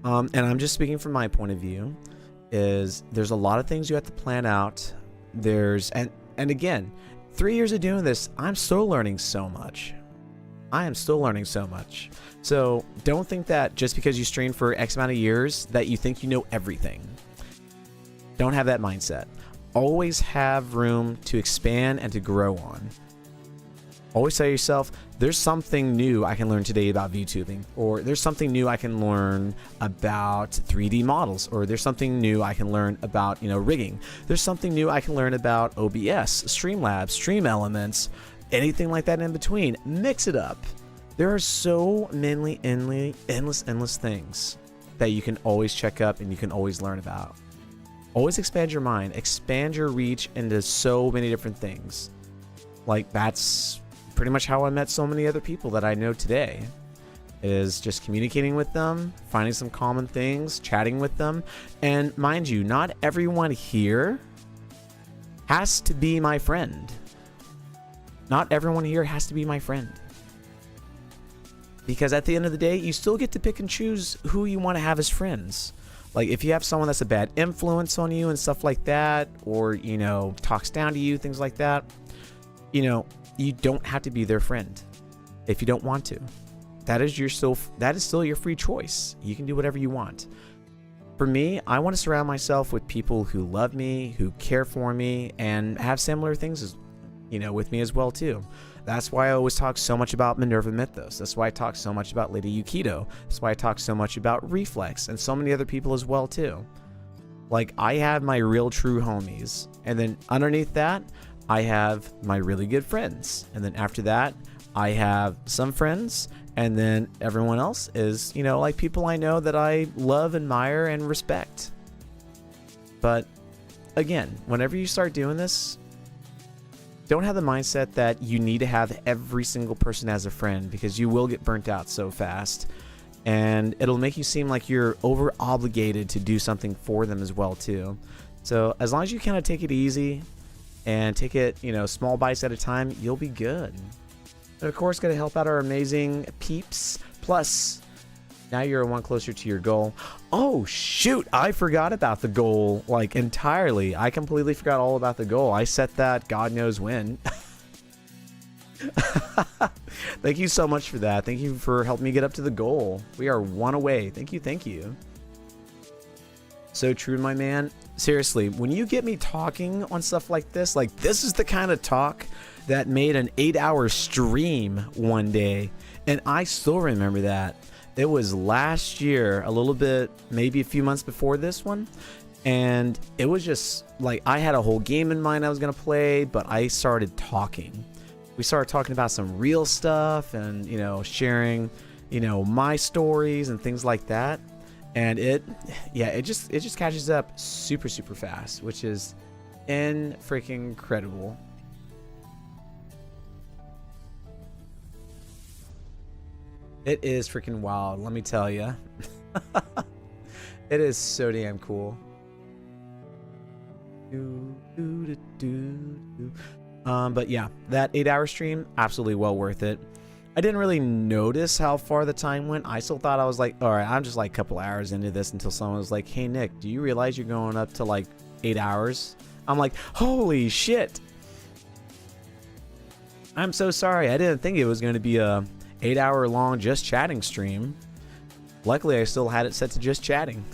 And I'm just speaking from my point of view, is there's a lot of things you have to plan out. And again, 3 years of doing this, I'm still learning so much. I am still learning so much. So don't think that just because you stream for X amount of years that you think you know everything. Don't have that mindset. Always have room to expand and to grow on. Always tell yourself, there's something new I can learn today about VTubing, or there's something new I can learn about 3D models, or there's something new I can learn about, rigging. There's something new I can learn about OBS, Streamlabs, Stream Elements, anything like that in between. Mix it up. There are so many endless things that you can always check up and you can always learn about. Always expand your mind, expand your reach into so many different things. Like, that's pretty much how I met so many other people that I know today, is just communicating with them, finding some common things, chatting with them. And mind you, not everyone here has to be my friend. Not everyone here has to be my friend. Because at the end of the day, you still get to pick and choose who you want to have as friends. Like, if you have someone that's a bad influence on you and stuff like that, or, talks down to you, things like that, you don't have to be their friend if you don't want to. That is still your free choice. You can do whatever you want. For me, I want to surround myself with people who love me, who care for me, and have similar things with me as well too. That's why I always talk so much about Minerva Mythos. That's why I talk so much about Lady Yukito. That's why I talk so much about Reflex and so many other people as well too. Like, I have my real true homies, and then underneath that, I have my really good friends, and then after that, I have some friends, and then everyone else is, like people I know that I love, admire, and respect. But again, whenever you start doing this, don't have the mindset that you need to have every single person as a friend, because you will get burnt out so fast, and it'll make you seem like you're over obligated to do something for them as well too. So as long as you kind of take it easy and take it, small bites at a time, you'll be good. And of course, going to help out our amazing peeps. Plus, now you're one closer to your goal. Oh, shoot. I forgot about the goal, entirely. I completely forgot all about the goal. I set that God knows when. Thank you so much for that. Thank you for helping me get up to the goal. We are one away. Thank you. So true, my man. Seriously, when you get me talking on stuff like this is the kind of talk that made an 8-hour stream one day. And I still remember that. It was last year, a little bit, maybe a few months before this one. And it was just I had a whole game in mind I was going to play, but I started talking. We started talking about some real stuff and, sharing, my stories and things like that. And it just catches up super fast, which is freaking incredible. It is freaking wild, let me tell you. It is so damn cool. But yeah, that 8-hour stream, absolutely well worth it. I didn't really notice how far the time went. I still thought I was all right, I'm just a couple hours into this, until someone was like, hey Nick, do you realize you're going up to 8 hours? I'm like, holy shit. I'm so sorry. I didn't think it was going to be a 8-hour long just chatting stream. Luckily, I still had it set to just chatting.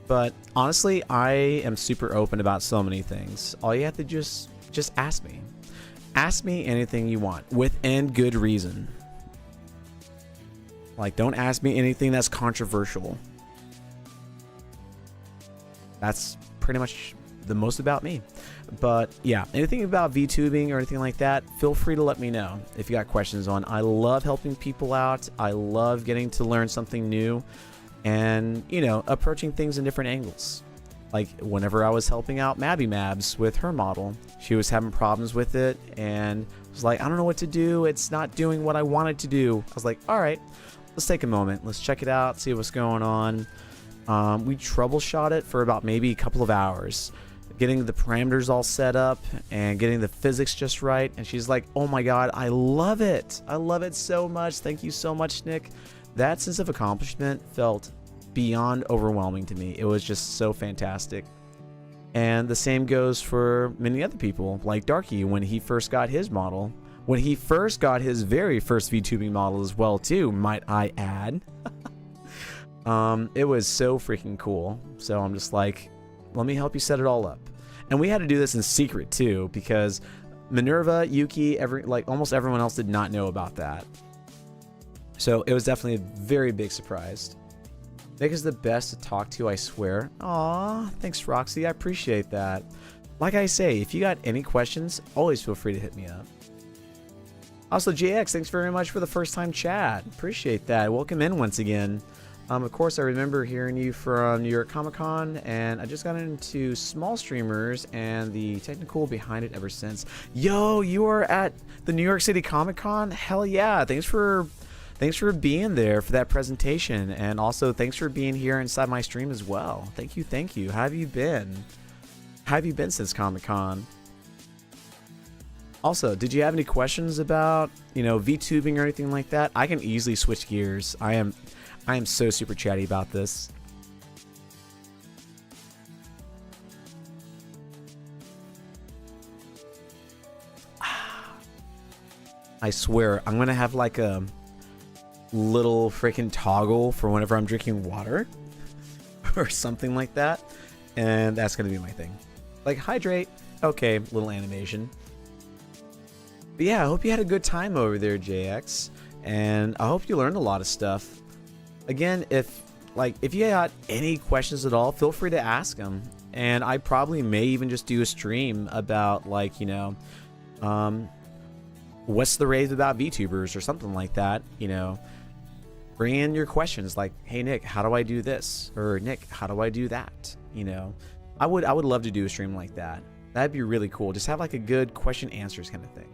But honestly, I am super open about so many things. All you have to just ask me. Ask me anything you want within good reason. Like, don't ask me anything that's controversial. That's pretty much the most about me. But yeah, anything about VTubing or anything like that, feel free to let me know if you got questions on. I love helping people out. I love getting to learn something new and, you know, approaching things in different angles. Like whenever I was helping out Mabby Mabs with her model, she was having problems with it and was like, I don't know what to do. It's not doing what I wanted to do. I was like, all right, let's take a moment. Let's check it out, see what's going on. We troubleshot it for about maybe a couple of hours, getting the parameters all set up and getting the physics just right. And she's like, oh my God, I love it. I love it so much. Thank you so much, Nick. That sense of accomplishment felt beyond overwhelming to me. It was just so fantastic. And the same goes for many other people, like Darky when he first got his model, when he first got his very first VTubing model as well too, might I add. It was so freaking cool. So I'm just like, let me help you set it all up. And we had to do this in secret too, because Minerva, Yuki, almost everyone else did not know about that. So it was definitely a very big surprise. Nick is the best to talk to, I swear. Aw, thanks Roxy, I appreciate that. Like I say, if you got any questions, always feel free to hit me up. Also, JX, thanks very much for the first time chat. Appreciate that. Welcome in once again. Of course, I remember hearing you from New York Comic Con, and I just got into small streamers and the technical behind it ever since. Yo, you are at the New York City Comic Con? Hell yeah! Thanks for being there for that presentation, and also thanks for being here inside my stream as well. Thank you, thank you. How have you been? How have you been since Comic Con? Also, did you have any questions about, you know, VTubing or anything like that? I can easily switch gears. I am so super chatty about this. I swear, I'm gonna have like a little freaking toggle for whenever I'm drinking water or something like that, and that's gonna be my thing. Like, hydrate. Okay, little animation. But yeah, I hope you had a good time over there, JX, and I hope you learned a lot of stuff. Again, if you got any questions at all, feel free to ask them. And I probably may even just do a stream about, like, you know, what's the rave about VTubers or something like that. You know, bring in your questions like, hey Nick, how do I do this? Or Nick, how do I do that? You know, I would love to do a stream like that. That'd be really cool. Just have like a good question answers kind of thing.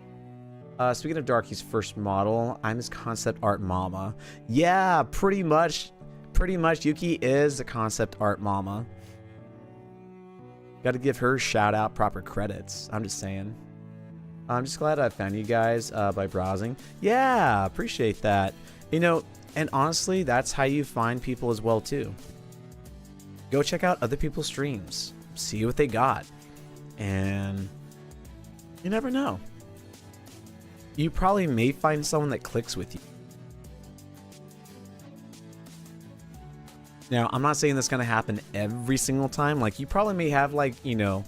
Speaking of Darky's first model, I'm his concept art mama. Yeah, pretty much Yuki is the concept art mama. Got to give her shout out, proper credits. I'm just saying. I'm just glad I found you guys by browsing. Yeah, appreciate that. You know, and honestly, that's how you find people as well too. Go check out other people's streams, see what they got, and you never know. You probably may find someone that clicks with you. Now, I'm not saying that's going to happen every single time. Like, you probably may have, like, you know,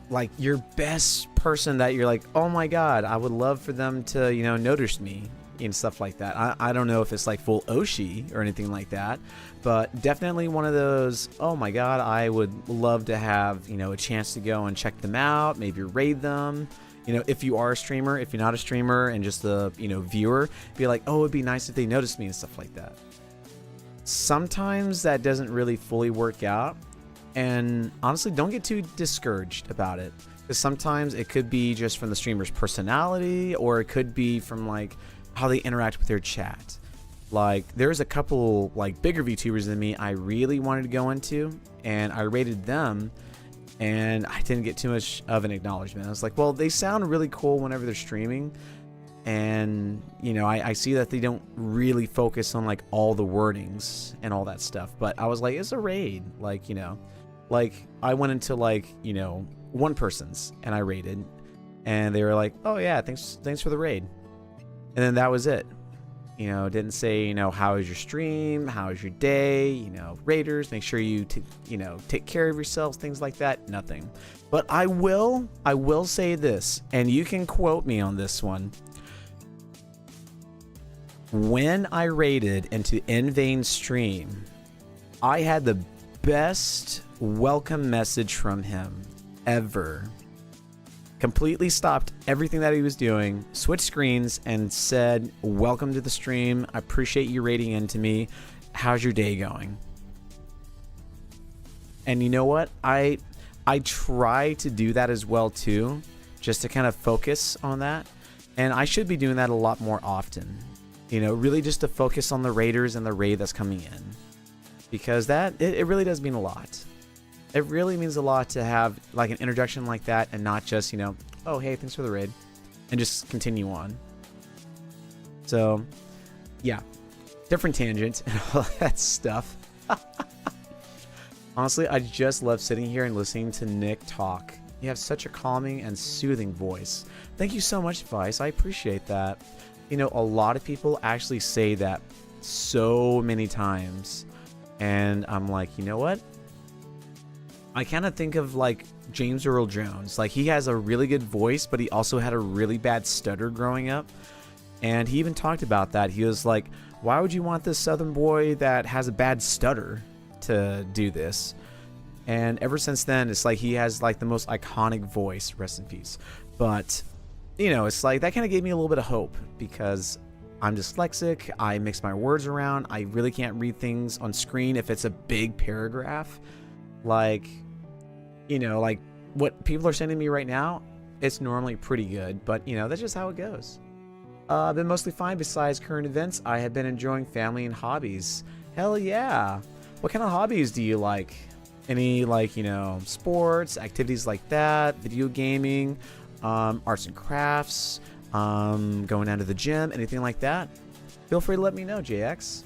like your best person that you're like, oh my God, I would love for them to, you know, notice me and stuff like that. I don't know if it's like full Oshi or anything like that, but definitely one of those, oh my God, I would love to have, you know, a chance to go and check them out, maybe raid them. You know, if you are a streamer, if you're not a streamer and just a, you know, viewer, be like, oh, it'd be nice if they noticed me and stuff like that. Sometimes that doesn't really fully work out. And honestly, don't get too discouraged about it. Because sometimes it could be just from the streamer's personality, or it could be from like how they interact with their chat. Like, there's a couple like bigger VTubers than me I really wanted to go into, and I rated them, and I didn't get too much of an acknowledgement. I was like, well, they sound really cool whenever they're streaming, and you know, I see that they don't really focus on like all the wordings and all that stuff. But I was like, it's a raid, like, you know, like I went into like, you know, one person's and I raided, and they were like, oh yeah, thanks for the raid. And then that was it. You know, didn't say, you know, how is your stream? How is your day? You know, Raiders, make sure you, you know, take care of yourselves, things like that. Nothing. But I will say this, and you can quote me on this one. When I raided into In Vain stream, I had the best welcome message from him ever. Completely stopped everything that he was doing, switched screens, and said, welcome to the stream. I appreciate you raiding into me. How's your day going? And you know what? I try to do that as well too, just to kind of focus on that. And I should be doing that a lot more often. You know, really just to focus on the raiders and the raid that's coming in. Because that, it really does mean a lot. It really means a lot to have like an introduction like that and not just, you know, oh, hey, thanks for the raid, and just continue on. So, yeah, different tangent and all that stuff. Honestly, I just love sitting here and listening to Nick talk. You have such a calming and soothing voice. Thank you so much, Vice. I appreciate that. You know, a lot of people actually say that so many times. And I'm like, you know what? I kind of think of like James Earl Jones. Like, he has a really good voice, but he also had a really bad stutter growing up. And he even talked about that. He was like, why would you want this Southern boy that has a bad stutter to do this? And ever since then, it's like he has like the most iconic voice. Rest in peace. But, you know, it's like that kind of gave me a little bit of hope, because I'm dyslexic. I mix my words around. I really can't read things on screen if it's a big paragraph. Like, you know, like what people are sending me right now, it's normally pretty good, but you know, that's just how it goes. I've been mostly fine besides current events. I have been enjoying family and hobbies. Hell yeah. What kind of hobbies do you like? Any, like, you know, sports, activities like that, video gaming, arts and crafts, going down to the gym, anything like that? Feel free to let me know, JX.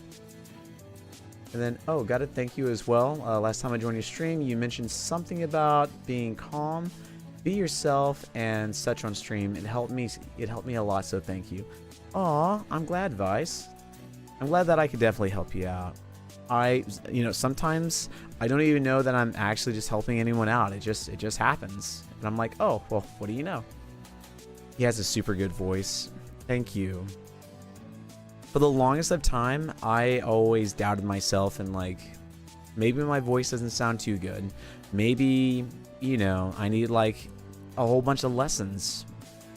And then, oh, got to thank you as well. Last time I joined your stream, you mentioned something about being calm, be yourself, and such on stream. It helped me a lot, so thank you. Aw, I'm glad, Vice. I'm glad that I could definitely help you out. You know, sometimes I don't even know that I'm actually just helping anyone out. It just happens. And I'm like, oh, well, what do you know? He has a super good voice. Thank you. For the longest of time, I always doubted myself and like, maybe my voice doesn't sound too good. Maybe, you know, I need like a whole bunch of lessons.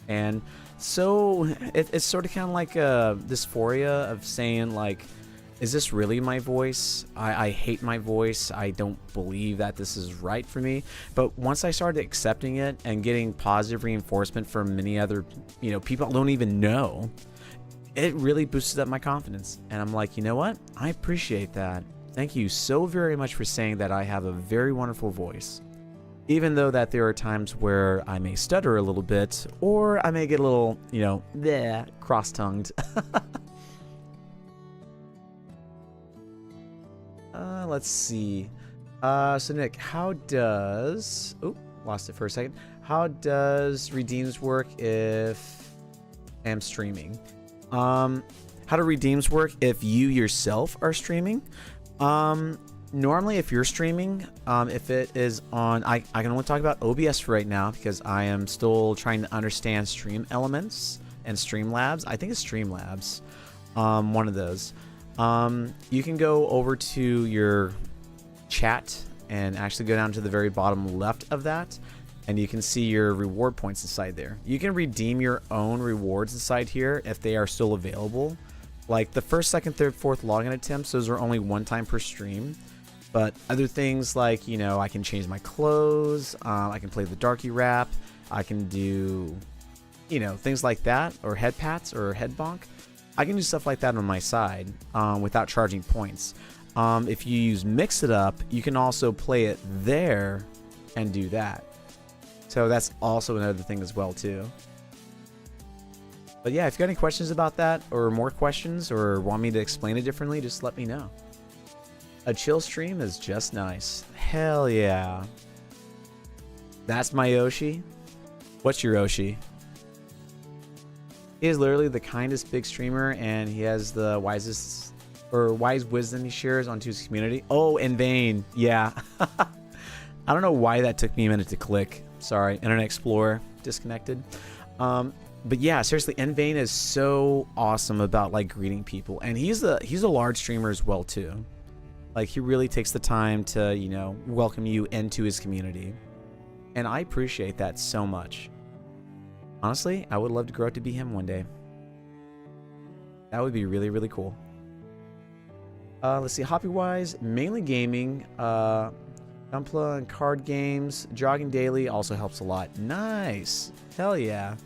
And so it's sort of kind of like a dysphoria of saying like, is this really my voice? I hate my voice. I don't believe that this is right for me. But once I started accepting it and getting positive reinforcement from many other, you know, people I don't even know, it really boosted up my confidence. And I'm like, you know what? I appreciate that. Thank you so very much for saying that I have a very wonderful voice. Even though that there are times where I may stutter a little bit, or I may get a little, you know, bleh, cross-tongued. Let's see. So Nick, how does... Oh, lost it for a second. How does redeems work if I'm streaming? How do redeems work if you yourself are streaming? Normally, if you're streaming, if it is on... I can only talk about OBS for right now because I am still trying to understand Stream Elements and Streamlabs. I think it's Streamlabs. One of those. You can go over to your chat and actually go down to the very bottom left of that, and you can see your reward points inside there. You can redeem your own rewards inside here if they are still available. Like the first, second, third, fourth login attempts, those are only one time per stream. But other things like, you know, I can change my clothes, I can play the darky rap, I can do, you know, things like that, or head pats or head bonk. I can do stuff like that on my side without charging points. If you use Mix It Up, you can also play it there and do that. So that's also another thing as well too. But yeah, if you got any questions about that or more questions or want me to explain it differently, just let me know. A chill stream is just nice. Hell yeah. That's my Yoshi. What's your Yoshi? He is literally the kindest big streamer, and he has the wise wisdom he shares onto his community. Oh, and Vane. Yeah. I don't know why that took me a minute to click. Sorry, Internet Explorer disconnected. But yeah, seriously, Vane is so awesome about like greeting people, and he's a large streamer as well too. Like he really takes the time to, you know, welcome you into his community, and I appreciate that so much. Honestly, I would love to grow up to be him one day. That would be really, really cool. Let's see, hobby-wise, mainly gaming. Gunpla and card games. Jogging daily also helps a lot. Nice. Hell yeah.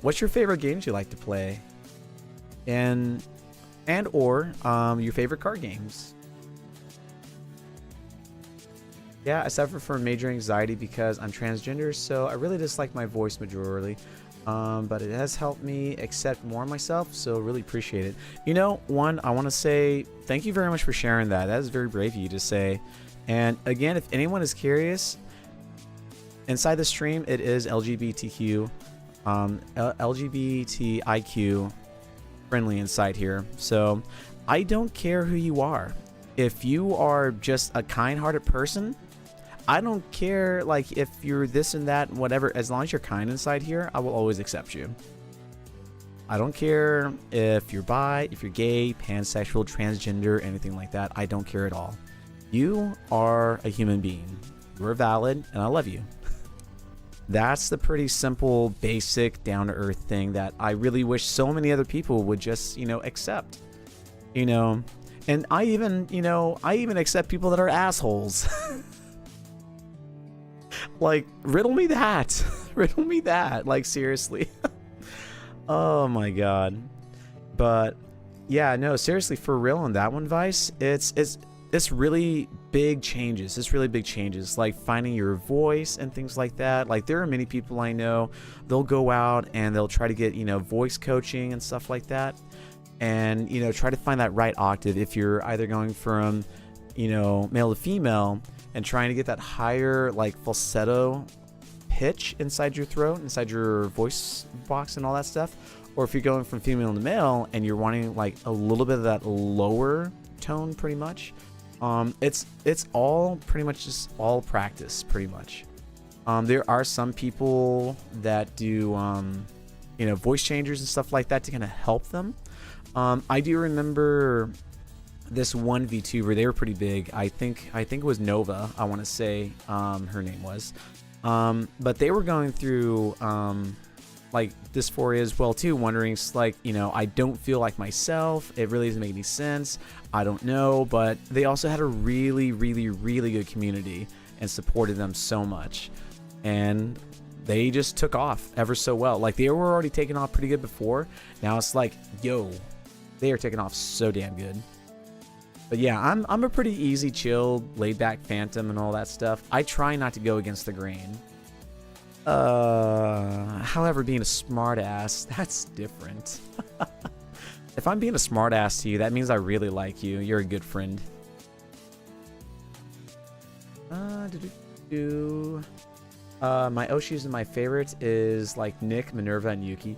What's your favorite games you like to play? And or your favorite card games? Yeah, I suffer from major anxiety because I'm transgender, so I really dislike my voice majorly. But it has helped me accept more of myself, so really appreciate it. You know, I want to say thank you very much for sharing that. That is very brave of you to say. And again, if anyone is curious, inside the stream, it is LGBTQ, LGBTIQ friendly inside here. So I don't care who you are. If you are just a kind-hearted person, I don't care like if you're this and that and whatever. As long as you're kind inside here, I will always accept you. I don't care if you're bi, if you're gay, pansexual, transgender, anything like that. I don't care at all. You are a human being. You're valid, and I love you. That's the pretty simple, basic, down-to-earth thing that I really wish so many other people would just, you know, accept. You know, and I even accept people that are assholes. Like, riddle me that. Riddle me that. Like, seriously. Oh my god. But yeah, no, seriously, for real on that one, Vice, it's really big changes. It's really big changes, like finding your voice and things like that. Like, there are many people I know, they'll go out and they'll try to get, you know, voice coaching and stuff like that, and, you know, try to find that right octave if you're either going from, you know, male to female and trying to get that higher, like, falsetto pitch inside your throat, inside your voice box and all that stuff, or if you're going from female to male and you're wanting like a little bit of that lower tone, pretty much. It's all pretty much just all practice, pretty much. There are some people that do you know, voice changers and stuff like that to kind of help them. I do remember this one VTuber, they were pretty big. I think it was Nova, I want to say her name was. But they were going through like dysphoria as well too, wondering like, you know, I don't feel like myself, it really doesn't make any sense, I don't know. But they also had a really, really, really good community and supported them so much, and they just took off ever so well. Like, they were already taking off pretty good before, now it's like, yo, they are taking off so damn good. But yeah, I'm a pretty easy, chilled, laid-back phantom and all that stuff. I try not to go against the grain. However, being a smartass, that's different. If I'm being a smartass to you, that means I really like you. You're a good friend. My Oshis and my favorites is like Nick, Minerva, and Yuki.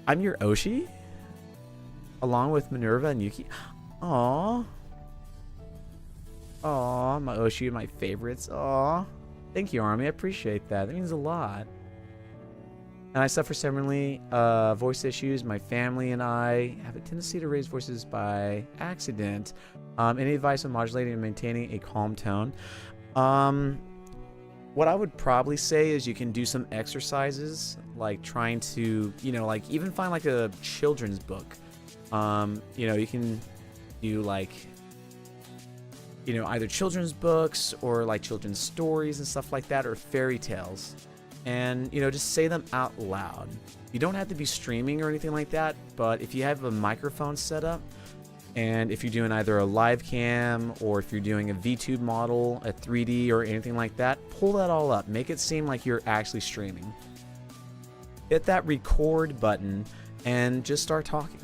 I'm your Oshi? Along with Minerva and Yuki? Aww. Aww, my Oshi and my favorites. Aww. Thank you, Army. I appreciate that. That means a lot. And I suffer similarly voice issues. My family and I have a tendency to raise voices by accident. Any advice on modulating and maintaining a calm tone? What I would probably say is you can do some exercises, like trying to, you know, like even find like a children's book. You know, you can do like, you know, either children's books or like children's stories and stuff like that, or fairy tales, and, you know, just say them out loud. You don't have to be streaming or anything like that, but if you have a microphone set up, and if you're doing either a live cam or if you're doing a VTube model, a 3D or anything like that, pull that all up. Make it seem like you're actually streaming. Hit that record button and just start talking.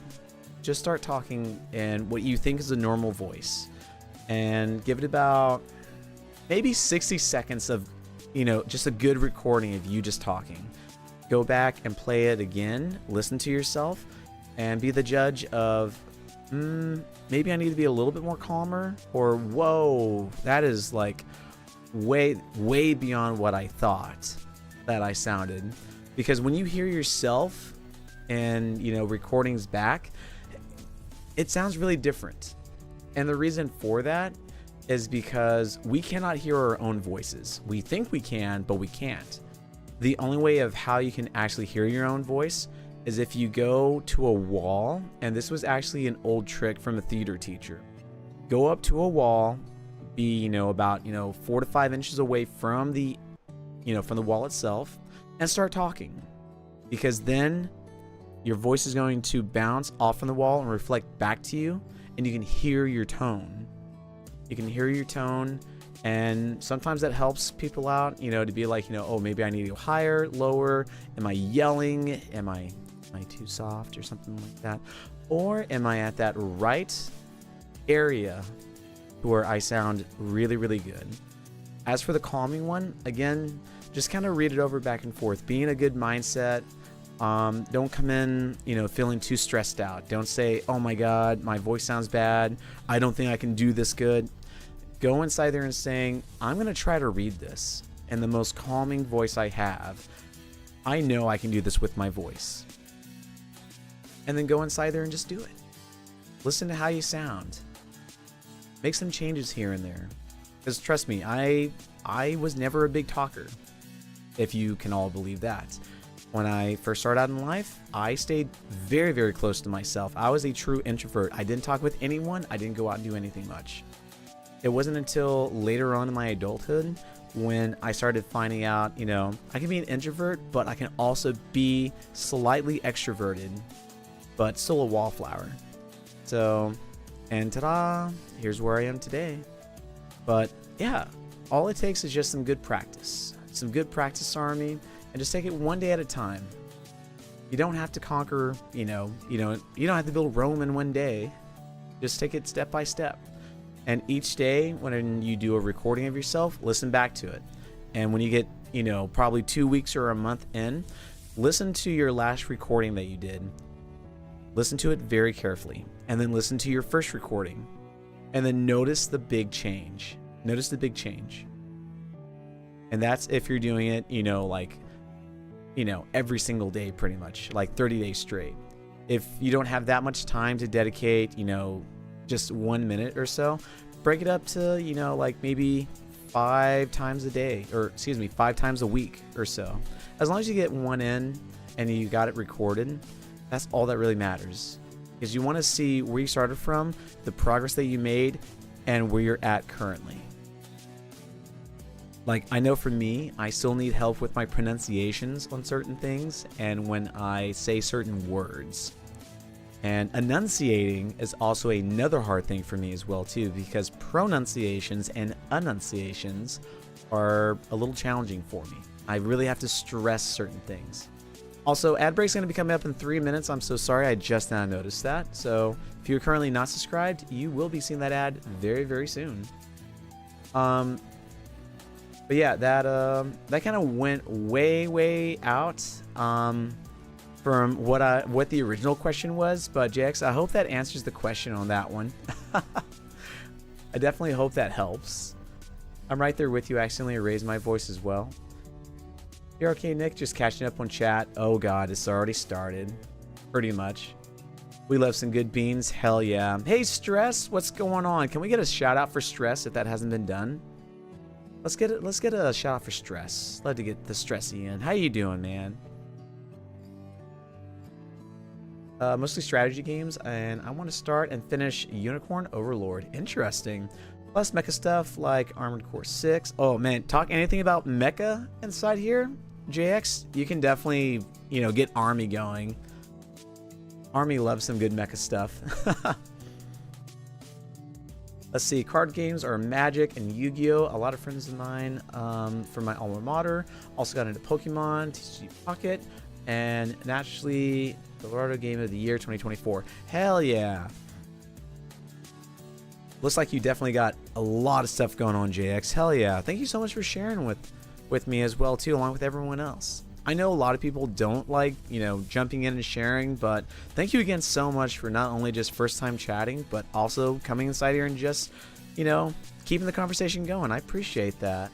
Just start talking in what you think is a normal voice, and give it about maybe 60 seconds of just a good recording of you just talking. Go back and play it again, listen to yourself, and be the judge of, maybe I need to be a little bit more calmer, or whoa, that is like way, way beyond what I thought that I sounded. Because when you hear yourself and, recordings back, it sounds really different. And the reason for that is because we cannot hear our own voices. We think we can, but we can't. The only way of how you can actually hear your own voice is if you go to a wall, and this was actually an old trick from a theater teacher. Go up to a wall, be, about, 4 to 5 inches away from the wall itself, and start talking. Because then your voice is going to bounce off from the wall and reflect back to you, and you can hear your tone. You can hear your tone, and sometimes that helps people out, to be like, oh, maybe I need to go higher, lower. Am I yelling? Am I too soft or something like that? Or am I at that right area where I sound really, really good? As for the calming one, again, just kind of read it over back and forth. Be in a good mindset. Don't come in, feeling too stressed out. Don't say, oh my God, my voice sounds bad. I don't think I can do this good. Go inside there and saying, I'm going to try to read this in the most calming voice I have. I know I can do this with my voice. And then go inside there and just do it. Listen to how you sound. Make some changes here and there. Because trust me, I was never a big talker, if you can all believe that. When I first started out in life, I stayed very, very close to myself. I was a true introvert. I didn't talk with anyone. I didn't go out and do anything much. It wasn't until later on in my adulthood when I started finding out, I can be an introvert, but I can also be slightly extroverted, but still a wallflower. So, and ta-da, here's where I am today. But yeah, all it takes is just some good practice. Some good practice, Army, and just take it one day at a time. You don't have to conquer, you don't have to build Rome in one day. Just take it step by step. And each day when you do a recording of yourself, listen back to it. And when you get, probably 2 weeks or a month in, listen to your last recording that you did. Listen to it very carefully. And then listen to your first recording. And then notice the big change. Notice the big change. And that's if you're doing it, every single day pretty much, like 30 days straight. If you don't have that much time to dedicate, just 1 minute or so, break it up to, maybe 5 times a day, or 5 times a week or so. As long as you get one in and you got it recorded, that's all that really matters. Because you want to see where you started from, the progress that you made, and where you're at currently. Like, I know for me, I still need help with my pronunciations on certain things and when I say certain words. And enunciating is also another hard thing for me as well too, because pronunciations and enunciations are a little challenging for me. I really have to stress certain things. Also, ad break's going to be coming up in 3 minutes. I'm so sorry, I just now noticed that. So if you're currently not subscribed, you will be seeing that ad very, very soon. But yeah, that kind of went way out from what the original question was. But JX, I hope that answers the question on that one. I definitely hope that helps. I'm right there with you. I accidentally raised my voice as well. PRK Nick just catching up on chat. Oh god, it's already started. Pretty much. We love some good beans. Hell yeah. Hey Stress, what's going on? Can we get a shout out for Stress if that hasn't been done? Let's get a shout out for Stress. Love to get the Stressy in. How you doing, man? Mostly strategy games, and I want to start and finish Unicorn Overlord. Interesting. Plus mecha stuff like Armored Core 6. Oh man, talk anything about mecha inside here, JX? You can definitely, get Army going. Army loves some good mecha stuff. Let's see, card games are Magic and Yu-Gi-Oh! A lot of friends of mine from my alma mater also got into Pokemon, TCG Pocket, and naturally, Colorado Game of the Year 2024. Hell yeah! Looks like you definitely got a lot of stuff going on, JX. Hell yeah! Thank you so much for sharing with with me as well too, along with everyone else. I know a lot of people don't like, jumping in and sharing, but thank you again so much for not only just first time chatting, but also coming inside here and just, keeping the conversation going. I appreciate that.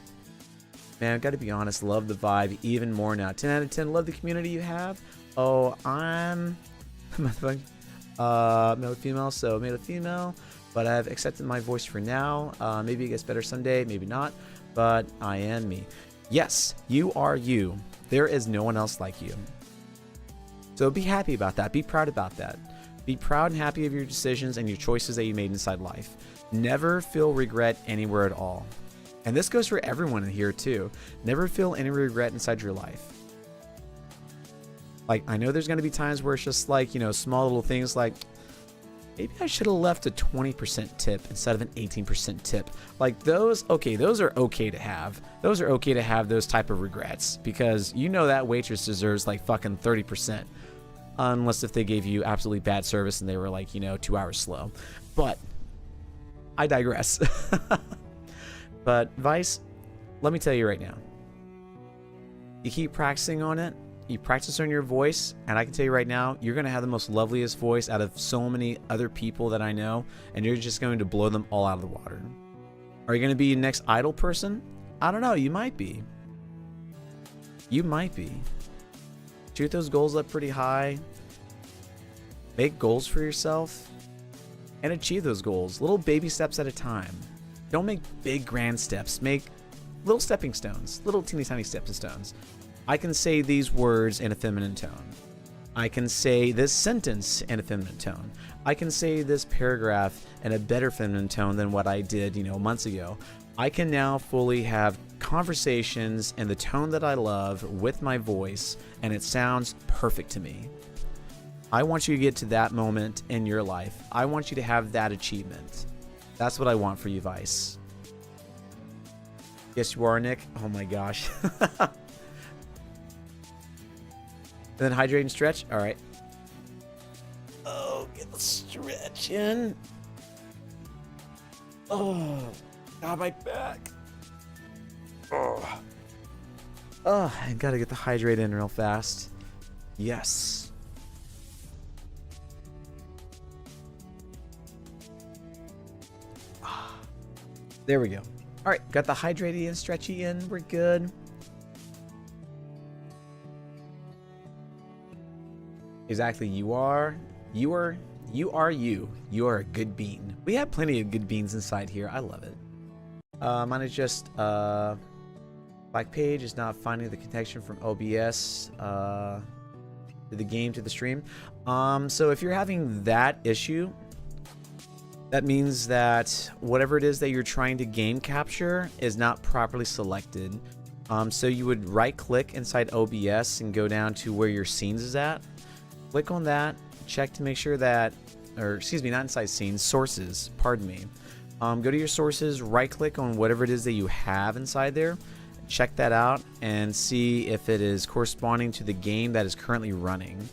Man, I've got to be honest, love the vibe even more now. 10 out of 10, love the community you have. Oh, I'm male to female, so male to female, but I've accepted my voice for now. Maybe it gets better someday, maybe not, but I am me. Yes, you are you. There is no one else like you. So be happy about that. Be proud about that. Be proud and happy of your decisions and your choices that you made inside life. Never feel regret anywhere at all. And this goes for everyone in here too. Never feel any regret inside your life. Like, I know there's going to be times where it's just like, small little things like, maybe I should have left a 20% tip instead of an 18% tip. Like those are okay to have. Those are okay to have those type of regrets because that waitress deserves like fucking 30%. Unless if they gave you absolutely bad service and they were like, 2 hours slow. But I digress. But Vice, let me tell you right now. You keep practicing on it. You practice on your voice, and I can tell you right now, you're going to have the most loveliest voice out of so many other people that I know, and you're just going to blow them all out of the water. Are you going to be the next idol person? I don't know. You might be. You might be. Shoot those goals up pretty high. Make goals for yourself, and achieve those goals. Little baby steps at a time. Don't make big grand steps. Make little stepping stones. Little teeny tiny stepping stones. I can say these words in a feminine tone. I can say this sentence in a feminine tone. I can say this paragraph in a better feminine tone than what I did, months ago. I can now fully have conversations in the tone that I love with my voice, and it sounds perfect to me. I want you to get to that moment in your life. I want you to have that achievement. That's what I want for you, Vice. Yes, you are, Nick. Oh my gosh. And then hydrate and stretch. All right. Oh, get the stretch in. Oh, God, my back. Oh, I gotta get the hydrate in real fast. Yes. There we go. All right, got the hydrated and stretchy in. We're good. Exactly, you are you. You are a good bean. We have plenty of good beans inside here. I love it. Mine is just black page is not finding the connection from OBS to the game to the stream. So if you're having that issue, that means that whatever it is that you're trying to game capture is not properly selected. So you would right click inside OBS and go down to where your scenes is at. Click on that, check to make sure that, or excuse me, not inside scenes, sources, pardon me. Go to your sources, right click on whatever it is that you have inside there, check that out and see if it is corresponding to the game that is currently running.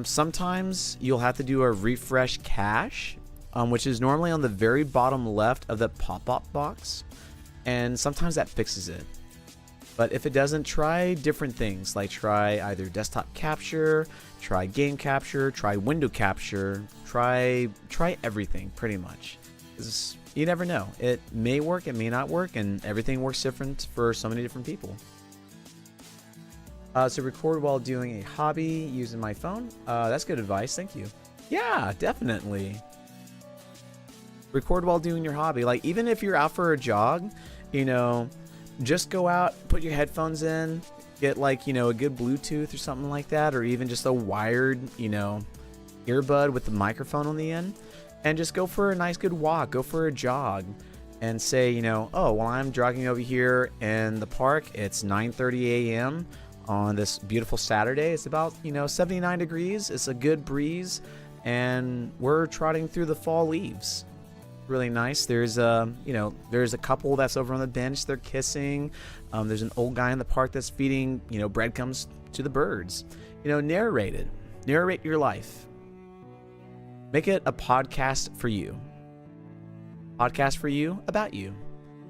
Sometimes you'll have to do a refresh cache, which is normally on the very bottom left of the pop-up box, and sometimes that fixes it. But if it doesn't, try different things, like try either desktop capture, try game capture, try window capture, try everything pretty much. You never know. It may work, it may not work, and everything works different for so many different people. So record while doing a hobby using my phone. That's good advice, thank you. Yeah, definitely. Record while doing your hobby. Like, even if you're out for a jog, just go out, put your headphones in, get like, a good Bluetooth or something like that, or even just a wired, earbud with the microphone on the end, and just go for a nice good walk, go for a jog, and say, oh, while I'm jogging over here in the park, it's 9:30 a.m. on this beautiful Saturday. It's about, 79 degrees. It's a good breeze, and we're trotting through the fall leaves. Really nice. There's there's a couple that's over on the bench. They're kissing. There's an old guy in the park that's feeding, breadcrumbs to the birds. Narrate it. Narrate your life. Make it a podcast for you. Podcast for you about you.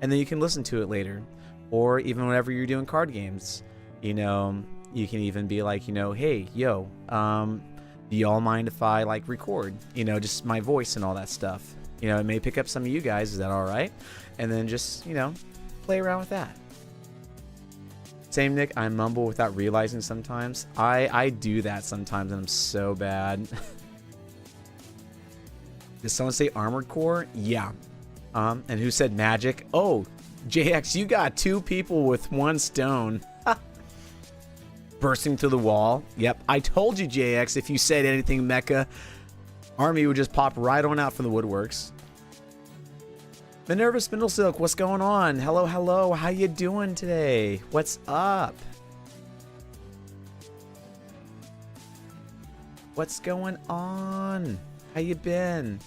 And then you can listen to it later. or even whenever you're doing card games, you know, you can even be like, you know, hey, yo, do y'all mind if I like record, you know, just my voice and all that stuff? You know, it may pick up some of you guys. Is that all right? And then just, you know, play around with that. Same, Nick. I mumble without realizing sometimes. I do that sometimes, and I'm so bad. Did someone say Armored Core? Yeah. And who said magic? Oh, JX, you got 2 people with 1 stone. Bursting through the wall. Yep. I told you, JX, if you said anything mecha, Army would just pop right on out from the woodworks. Minerva Spindlesilk, what's going on? Hello, hello. How you doing today? What's up? What's going on? How you been?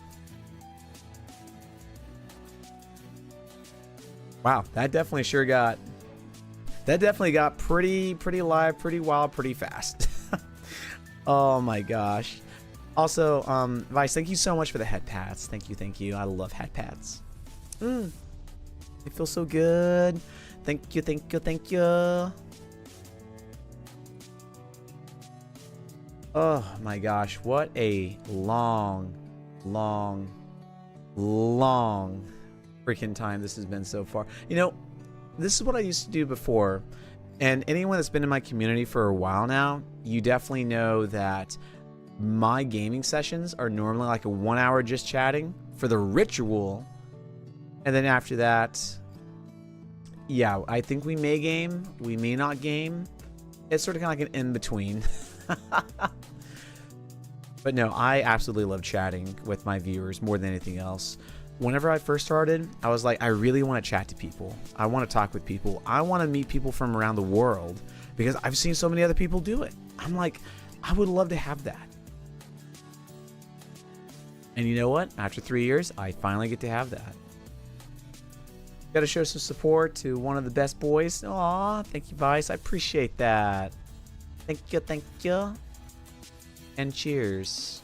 Wow, that definitely got pretty live, pretty wild, pretty fast. Oh my gosh. Also, Vice, thank you so much for the head pads. Thank you. I love head pads. They feel so good. Thank you. Oh my gosh, what a long freaking time this has been so far. You know, this is what I used to do before, and anyone that's been in my community for a while now, you definitely know that my gaming sessions are normally like a 1 hour just chatting for the ritual. And then after that, yeah, I think we may game, we may not game. It's sort of kind of like an in-between. But no, I absolutely love chatting with my viewers more than anything else. Whenever I first started, I was like, I really want to chat to people. I want to talk with people. I want to meet people from around the world because I've seen so many other people do it. I'm like, I would love to have that. And you know what? After 3 years, I finally get to have that. Got to show some support to one of the best boys. Aw, thank you, Vice. I appreciate that. Thank you. And cheers.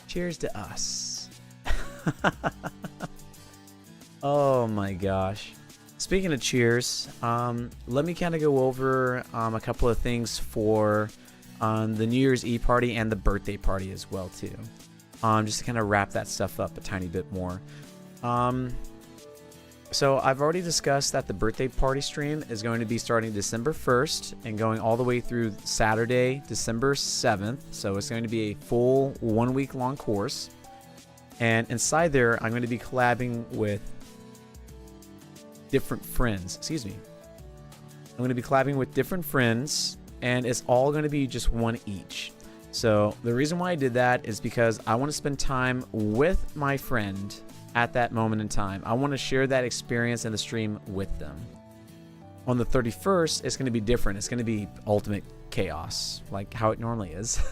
Cheers to us. Oh my gosh. Speaking of cheers, let me kind of go over a couple of things for the New Year's Eve party and the birthday party as well too. Just to kind of wrap that stuff up a tiny bit more. So I've already discussed that the birthday party stream is going to be starting December 1st and going all the way through Saturday, December 7th. So it's going to be a full 1 week long course. And inside there, I'm going to be collabing with different friends. Excuse me. I'm going to be collabing with different friends, and it's all going to be just one each. So the reason why I did that is because I want to spend time with my friend at that moment in time. I want to share that experience in the stream with them. On the 31st, it's going to be different. It's going to be ultimate chaos, like how it normally is.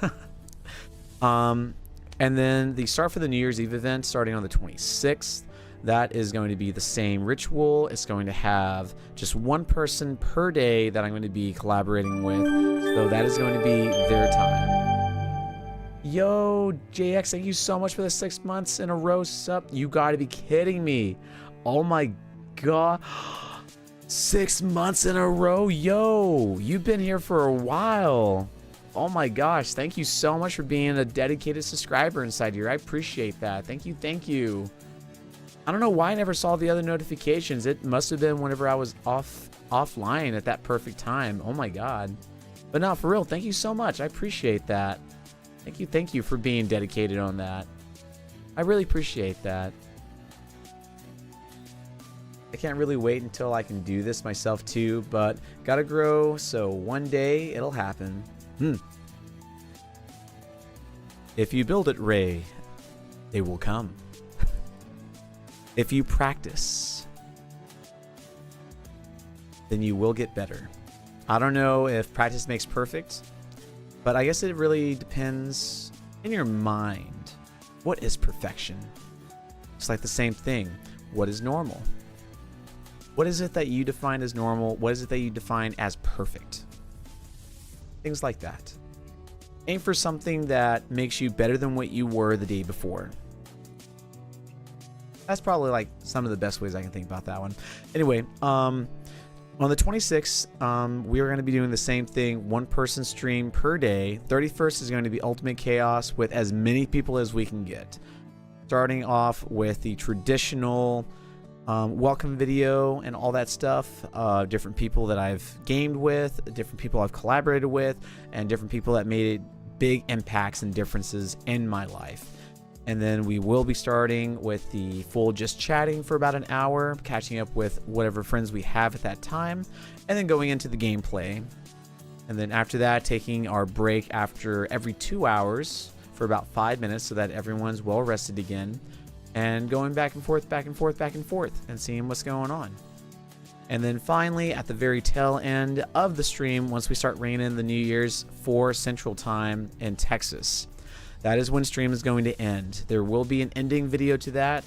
And then the start for the New Year's Eve event starting on the 26th. That is going to be the same ritual. It's going to have just one person per day that I'm going to be collaborating with. So that is going to be their time. Yo, JX, thank you so much for the 6 months in a row sub. You gotta be kidding me. Oh my god. 6 months in a row? Yo, you've been here for a while. Oh my gosh, thank you so much for being a dedicated subscriber inside here. I appreciate that. Thank you. I don't know why I never saw the other notifications. It must have been whenever I was offline at that perfect time. Oh my god. But no, for real, thank you so much. I appreciate that. Thank you for being dedicated on that. I really appreciate that. I can't really wait until I can do this myself too, but gotta grow, so one day it'll happen. If you build it, Ray, they will come. If you practice, then you will get better. I don't know if practice makes perfect, but I guess it really depends in your mind. What is perfection? It's like the same thing. What is normal? What is it that you define as normal? What is it that you define as perfect? Things like that. Aim for something that makes you better than what you were the day before. That's probably like some of the best ways I can think about that one. Anyway, On the 26th, we are going to be doing the same thing, 1-person stream per day. 31st is going to be Ultimate Chaos with as many people as we can get. Starting off with the traditional welcome video and all that stuff. Different people that I've gamed with, different people I've collaborated with, and different people that made big impacts and differences in my life. And then we will be starting with the full just chatting for about an hour, catching up with whatever friends we have at that time, and then going into the gameplay. And then after that, taking our break after every 2 hours for about 5 minutes so that everyone's well rested again, and going back and forth, back and forth, back and forth, and seeing what's going on. And then finally, at the very tail end of the stream, once we start ringing in the New Year's 4 Central Time in Texas, that is when stream is going to end. There will be an ending video to that.